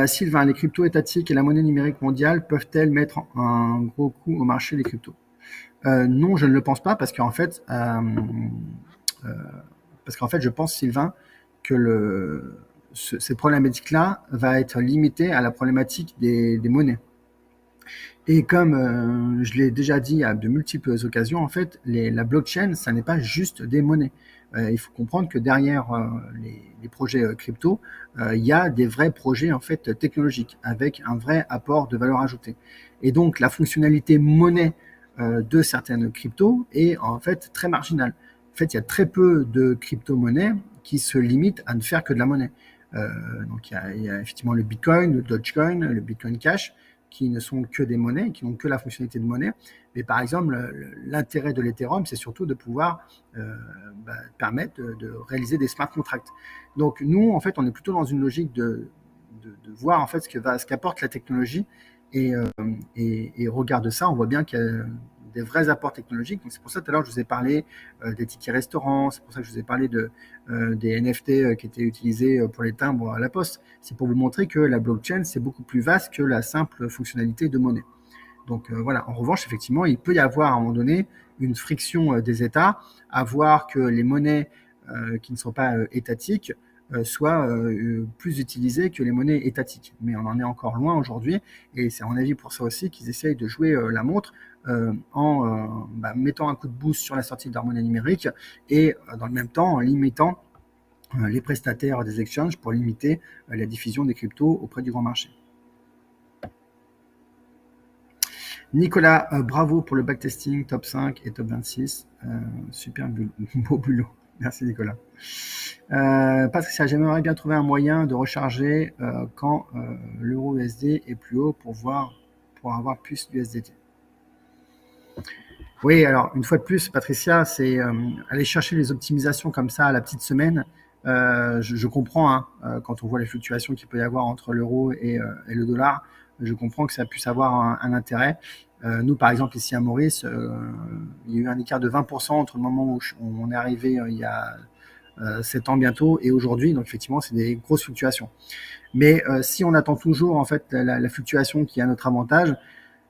Sylvain, les cryptos étatiques et la monnaie numérique mondiale peuvent-elles mettre un gros coup au marché des cryptos? Non, je ne le pense pas, parce qu'en fait, je pense, Sylvain, que ces problématiques-là va être limitée à la problématique des monnaies. Et comme je l'ai déjà dit à de multiples occasions, en fait, la blockchain, ça n'est pas juste des monnaies. Il faut comprendre que derrière les projets crypto, il y a des vrais projets en fait technologiques avec un vrai apport de valeur ajoutée. Et donc la fonctionnalité monnaie de certaines cryptos est en fait très marginale. En fait, il y a très peu de crypto-monnaies qui se limitent à ne faire que de la monnaie. Donc il y a effectivement le Bitcoin, le Dogecoin, le Bitcoin Cash, qui ne sont que des monnaies, qui n'ont que la fonctionnalité de monnaie. Mais par exemple, l'intérêt de l'Ethereum, c'est surtout de pouvoir permettre de réaliser des smart contracts. Donc nous, en fait, on est plutôt dans une logique de voir en fait ce qu'apporte la technologie et au regard de ça, on voit bien qu'il y a des vrais apports technologiques. Donc c'est pour ça tout à l'heure je vous ai parlé des tickets restaurants, c'est pour ça que je vous ai parlé des NFT qui étaient utilisés pour les timbres à la poste. C'est pour vous montrer que la blockchain c'est beaucoup plus vaste que la simple fonctionnalité de monnaie. Donc voilà. En revanche, effectivement, il peut y avoir à un moment donné une friction des États à voir que les monnaies qui ne sont pas étatiques soient plus utilisées que les monnaies étatiques. Mais on en est encore loin aujourd'hui, et c'est à mon avis pour ça aussi qu'ils essayent de jouer la montre en mettant un coup de boost sur la sortie de leur monnaie numérique et dans le même temps en limitant les prestataires des exchanges pour limiter la diffusion des cryptos auprès du grand marché. Nicolas, bravo pour le backtesting, top 5 et top 26. Super beau boulot. Merci Nicolas. Patricia, j'aimerais bien trouver un moyen de recharger quand l'euro USD est plus haut pour avoir plus d'USDT. Oui, alors une fois de plus, Patricia, c'est aller chercher les optimisations comme ça à la petite semaine. Je comprends, hein, quand on voit les fluctuations qu'il peut y avoir entre l'euro et le dollar, je comprends que ça puisse avoir un intérêt. Nous, par exemple, ici à Maurice, il y a eu un écart de 20% entre le moment où on est arrivé il y a 7 ans bientôt et aujourd'hui. Donc effectivement, c'est des grosses fluctuations. Mais si on attend toujours en fait la fluctuation qui est à notre avantage,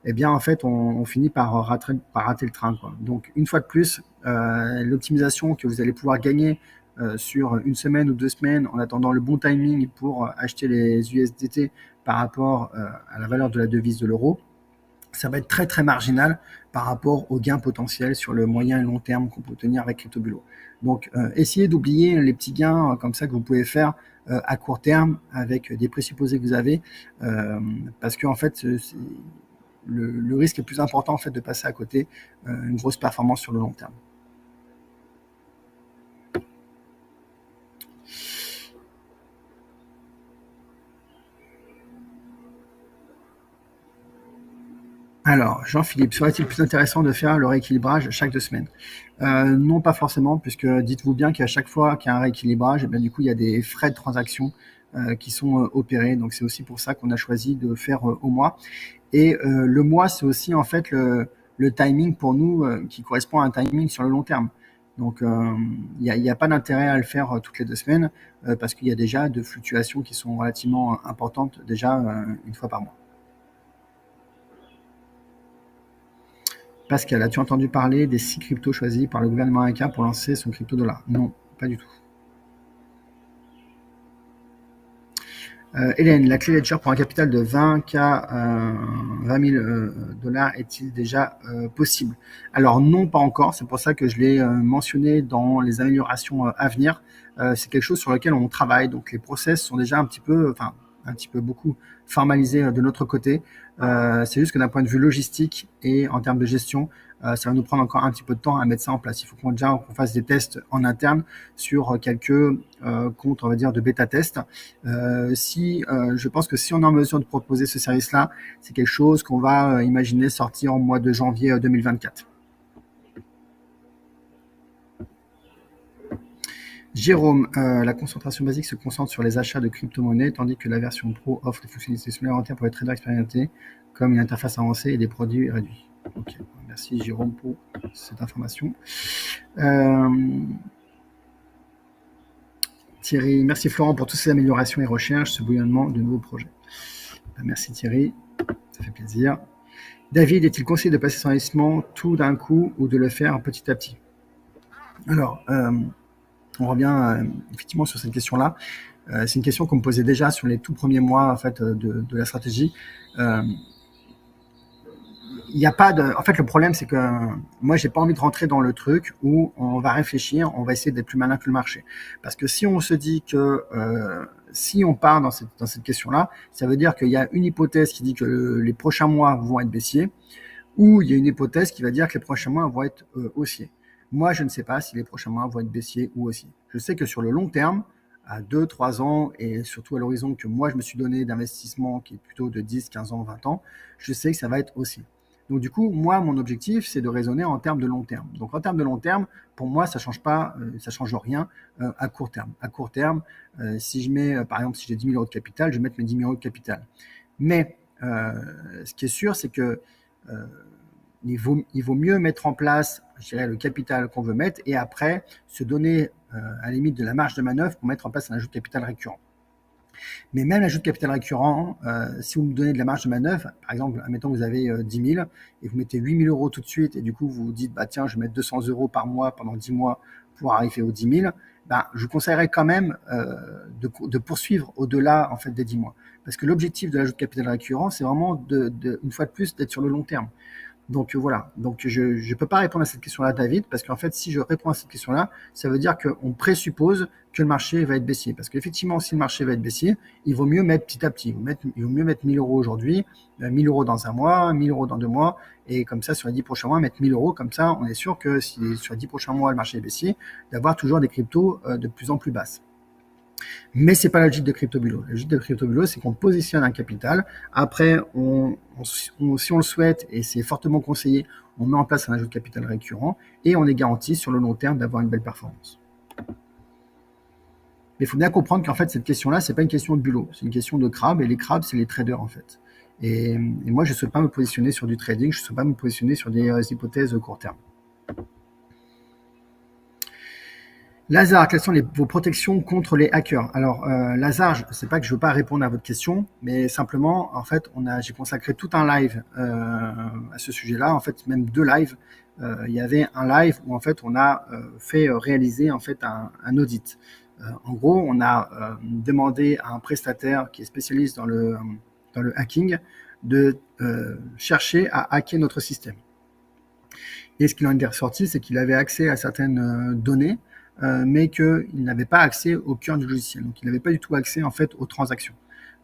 eh bien en fait on finit par rater le train, quoi. Donc une fois de plus, l'optimisation que vous allez pouvoir gagner sur une semaine ou 2 semaines en attendant le bon timing pour acheter les USDT par rapport à la valeur de la devise de l'euro, ça va être très très marginal par rapport aux gains potentiels sur le moyen et long terme qu'on peut obtenir avec CryptoBulo. Donc essayez d'oublier les petits gains comme ça que vous pouvez faire à court terme avec des présupposés que vous avez, parce que en fait le risque est plus important en fait de passer à côté une grosse performance sur le long terme. Alors, Jean-Philippe, serait-il plus intéressant de faire le rééquilibrage chaque 2 semaines? Non, pas forcément, puisque dites-vous bien qu'à chaque fois qu'il y a un rééquilibrage, eh bien, du coup, il y a des frais de transaction qui sont opérés. Donc, c'est aussi pour ça qu'on a choisi de faire au mois. Et le mois, c'est aussi en fait le timing pour nous qui correspond à un timing sur le long terme. Donc, il n'y a pas d'intérêt à le faire toutes les 2 semaines parce qu'il y a déjà de fluctuations qui sont relativement importantes déjà une fois par mois. Pascal, as-tu entendu parler des 6 cryptos choisis par le gouvernement américain pour lancer son crypto-dollar? Non, pas du tout. Hélène, la clé Ledger pour un capital de 20K, 20 000 dollars est-il déjà possible? Alors non, pas encore. C'est pour ça que je l'ai mentionné dans les améliorations à venir. C'est quelque chose sur lequel on travaille. Donc les process sont déjà un petit peu beaucoup formalisés de notre côté. C'est juste que d'un point de vue logistique et en termes de gestion, ça va nous prendre encore un petit peu de temps à mettre ça en place. Il faut qu'on fasse des tests en interne sur quelques comptes, on va dire, de bêta-test. Je pense que si on est en mesure de proposer ce service-là, c'est quelque chose qu'on va imaginer sortir au mois de janvier 2024. Jérôme, la concentration basique se concentre sur les achats de crypto-monnaies, tandis que la version Pro offre des fonctionnalités supplémentaires pour les traders expérimentés, comme une interface avancée et des produits réduits. Ok, merci Jérôme pour cette information. Thierry, merci Florent pour toutes ces améliorations et recherches, ce bouillonnement de nouveaux projets. Merci Thierry, ça fait plaisir. David, est-il conseillé de passer son investissement tout d'un coup ou de le faire petit à petit? Alors, on revient effectivement sur cette question-là. C'est une question qu'on me posait déjà sur les tout premiers mois en fait, de la stratégie. il n'y a pas de. En fait, le problème, c'est que moi, j'ai pas envie de rentrer dans le truc où on va réfléchir, on va essayer d'être plus malin que le marché. Parce que si on se dit que si on part dans cette question-là, ça veut dire qu'il y a une hypothèse qui dit que les prochains mois vont être baissiers, ou il y a une hypothèse qui va dire que les prochains mois vont être haussiers. Moi, je ne sais pas si les prochains mois vont être baissiers ou haussiers. Je sais que sur le long terme, à 2, 3 ans, et surtout à l'horizon que moi je me suis donné d'investissement, qui est plutôt de 10, 15 ans, 20 ans, je sais que ça va être haussier. Donc du coup, moi, mon objectif, c'est de raisonner en termes de long terme. Donc en termes de long terme, pour moi, ça change pas, ça change rien à court terme. À court terme, si je mets, par exemple, si j'ai 10 000 euros de capital, je vais mettre mes 10 000 euros de capital. Mais ce qui est sûr, c'est que euh, il vaut mieux mettre en place, je dirais, le capital qu'on veut mettre et après se donner à la limite de la marge de manœuvre pour mettre en place un ajout de capital récurrent. Mais même l'ajout de capital récurrent, si vous me donnez de la marge de manœuvre, par exemple, admettons que vous avez 10 000 et vous mettez 8 000 euros tout de suite et du coup vous vous dites, bah tiens, je vais mettre 200 euros par mois pendant 10 mois pour arriver aux 10 000, bah, je vous conseillerais quand même de poursuivre au-delà en fait, des 10 mois. Parce que l'objectif de l'ajout de capital récurrent, c'est vraiment, une fois de plus, d'être sur le long terme. Donc voilà, donc je ne peux pas répondre à cette question-là, David, parce qu'en fait, si je réponds à cette question-là, ça veut dire qu'on présuppose que le marché va être baissier. Parce qu'effectivement, si le marché va être baissier, il vaut mieux mettre petit à petit. Il vaut mieux mettre 1000 euros aujourd'hui, 1000 euros dans un mois, 1000 euros dans 2 mois, et comme ça, sur les 10 prochains mois, mettre 1000 euros. Comme ça, on est sûr que si sur les 10 prochains mois, le marché est baissier, d'avoir toujours des cryptos de plus en plus basses. Mais c'est pas la logique de CryptoBulo. La logique de CryptoBulo, c'est qu'on positionne un capital. Après, si on le souhaite, et c'est fortement conseillé, on met en place un ajout de capital récurrent et on est garanti sur le long terme d'avoir une belle performance. Mais il faut bien comprendre qu'en fait, cette question-là, c'est pas une question de bulot, c'est une question de crabe, et les crabes, c'est les traders en fait. Et moi, je ne souhaite pas me positionner sur du trading, je ne souhaite pas me positionner sur des hypothèses de court terme. Lazare, quelles sont vos protections contre les hackers? Alors, Lazare, c'est pas que je veux pas répondre à votre question, mais simplement, en fait, j'ai consacré tout un live à ce sujet-là, en fait, même 2 lives. Il y avait un live où en fait on a fait réaliser en fait un audit. En gros, on a demandé à un prestataire qui est spécialiste dans le hacking de chercher à hacker notre système. Et ce qu'il en est ressorti, c'est qu'il avait accès à certaines données, mais qu'il n'avait pas accès au cœur du logiciel. Donc, il n'avait pas du tout accès en fait aux transactions.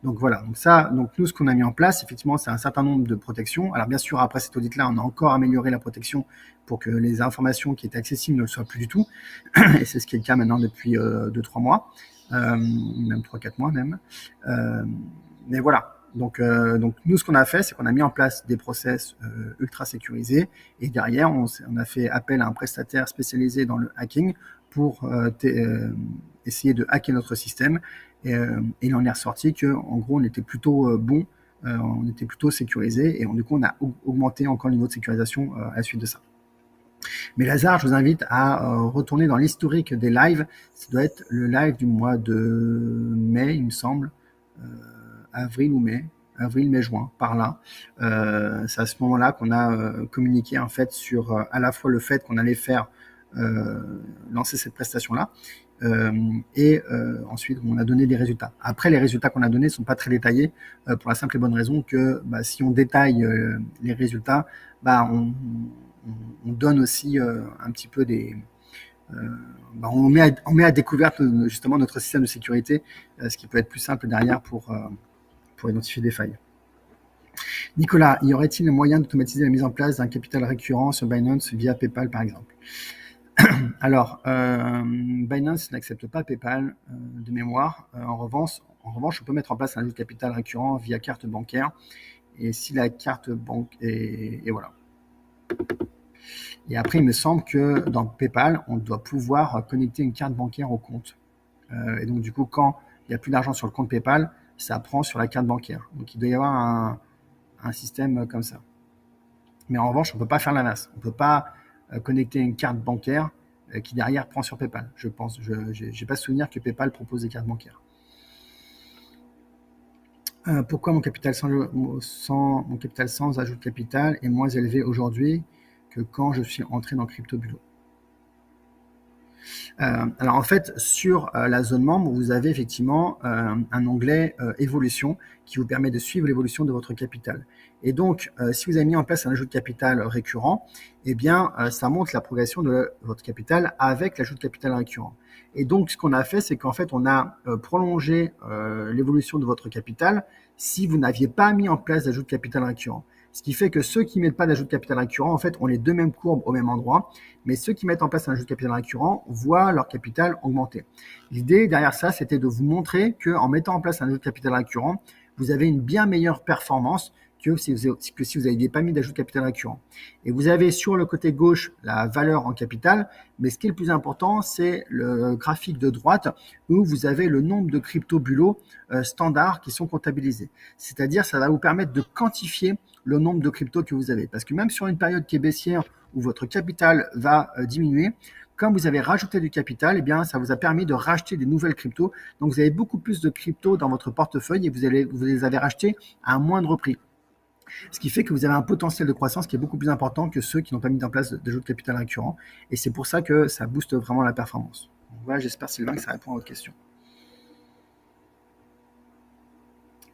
Donc voilà. Donc nous, ce qu'on a mis en place, effectivement, c'est un certain nombre de protections. Alors bien sûr, après cet audit-là, on a encore amélioré la protection pour que les informations qui étaient accessibles ne le soient plus du tout. Et c'est ce qui est le cas maintenant depuis 2, 3 mois, même 3, 4 mois même. Mais voilà. Donc nous, ce qu'on a fait, c'est qu'on a mis en place des process ultra sécurisés et derrière, on a fait appel à un prestataire spécialisé dans le hacking pour essayer de hacker notre système. Et il en est ressorti qu'en gros, on était plutôt bon, on était plutôt sécurisé et du coup, on a augmenté encore le niveau de sécurisation à la suite de ça. Mais Lazare, je vous invite à retourner dans l'historique des lives. Ça doit être le live du mois de mai, il me semble. Avril ou mai, avril, mai, juin, par là. C'est à ce moment-là qu'on a communiqué en fait sur à la fois le fait qu'on allait faire lancer cette prestation-là et ensuite on a donné des résultats. Après, les résultats qu'on a donnés ne sont pas très détaillés pour la simple et bonne raison que si on détaille les résultats, on donne aussi un petit peu des... on met à découvert justement notre système de sécurité, ce qui peut être plus simple derrière pour identifier des failles. Nicolas, y aurait-il un moyen d'automatiser la mise en place d'un capital récurrent sur Binance via PayPal par exemple? Alors, Binance n'accepte pas PayPal de mémoire. En revanche, on peut mettre en place un ajout de capital récurrent via carte bancaire. Et si la carte banque et voilà. Et après, il me semble que dans PayPal, on doit pouvoir connecter une carte bancaire au compte. Et donc, du coup, quand il n'y a plus d'argent sur le compte PayPal, ça prend sur la carte bancaire. Donc, il doit y avoir un système comme ça. Mais en revanche, on ne peut pas faire l'inverse. On ne peut pas connecter une carte bancaire qui derrière prend sur PayPal. Je pense, je n'ai pas souvenir que PayPal propose des cartes bancaires. Pourquoi mon capital sans ajout de capital est moins élevé aujourd'hui que quand je suis entré dans CryptoBulo? Alors en fait, sur la zone membre, vous avez effectivement un onglet évolution qui vous permet de suivre l'évolution de votre capital. Et donc, si vous avez mis en place un ajout de capital récurrent, eh bien, ça montre la progression de votre capital avec l'ajout de capital récurrent. Et donc, ce qu'on a fait, c'est qu'en fait, on a prolongé l'évolution de votre capital si vous n'aviez pas mis en place d'ajout de capital récurrent. Ce qui fait que ceux qui ne mettent pas d'ajout de capital récurrent, en fait, ont les deux mêmes courbes au même endroit, mais ceux qui mettent en place un ajout de capital récurrent voient leur capital augmenter. L'idée derrière ça, c'était de vous montrer qu'en mettant en place un ajout de capital récurrent, vous avez une bien meilleure performance que si vous n'aviez pas mis d'ajout de capital récurrent. Et vous avez sur le côté gauche la valeur en capital, mais ce qui est le plus important, c'est le graphique de droite où vous avez le nombre de crypto-bulots standards qui sont comptabilisés. C'est-à-dire, ça va vous permettre de quantifier le nombre de cryptos que vous avez. Parce que même sur une période qui est baissière où votre capital va diminuer, comme vous avez rajouté du capital, eh bien, ça vous a permis de racheter des nouvelles cryptos. Donc, vous avez beaucoup plus de cryptos dans votre portefeuille et vous les avez rachetés à un moindre prix. Ce qui fait que vous avez un potentiel de croissance qui est beaucoup plus important que ceux qui n'ont pas mis en place d'ajout de capital récurrent. Et c'est pour ça que ça booste vraiment la performance. Donc voilà, j'espère, Sylvain, que ça répond à votre question.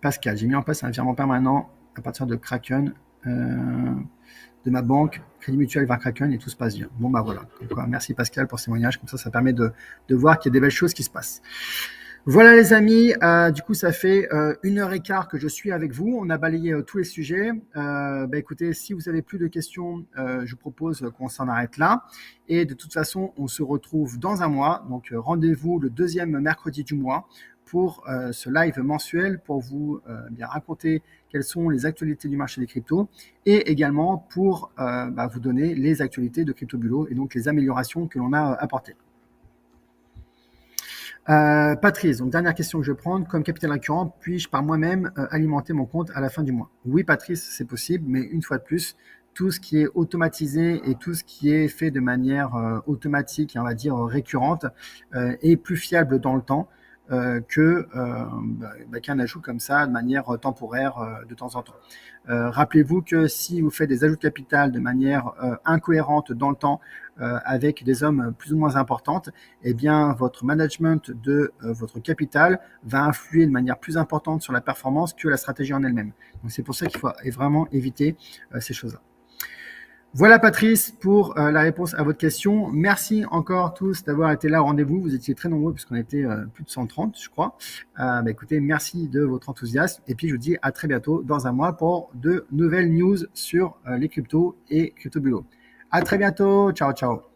Pascal, j'ai mis en place un virement permanent à partir de Kraken, de ma banque, Crédit Mutuel vers Kraken, et tout se passe bien. Bon, bah voilà. Donc, merci Pascal pour ce témoignage. Comme ça permet de voir qu'il y a des belles choses qui se passent. Voilà les amis, du coup ça fait 1h15 que je suis avec vous, on a balayé tous les sujets. Écoutez, si vous avez plus de questions, je propose qu'on s'en arrête là. Et de toute façon, on se retrouve dans un mois, donc rendez-vous le deuxième mercredi du mois pour ce live mensuel pour vous bien raconter quelles sont les actualités du marché des cryptos et également pour vous donner les actualités de CryptoBulo et donc les améliorations que l'on a apportées. Patrice, donc dernière question que je vais prendre. Comme capital récurrent, puis-je par moi-même alimenter mon compte à la fin du mois? Oui, Patrice, c'est possible, mais une fois de plus, tout ce qui est automatisé et tout ce qui est fait de manière automatique et on va dire récurrente est plus fiable dans le temps qu'un ajout comme ça de manière temporaire de temps en temps. Rappelez-vous que si vous faites des ajouts de capital de manière incohérente dans le temps avec des sommes plus ou moins importantes, eh bien votre management de votre capital va influer de manière plus importante sur la performance que la stratégie en elle-même. Donc c'est pour ça qu'il faut vraiment éviter ces choses-là. Voilà Patrice pour la réponse à votre question. Merci encore tous d'avoir été là au rendez-vous. Vous étiez très nombreux puisqu'on était plus de 130, je crois. Écoutez, merci de votre enthousiasme. Et puis je vous dis à très bientôt dans un mois pour de nouvelles news sur les cryptos et CryptoBulo. À très bientôt. Ciao, ciao.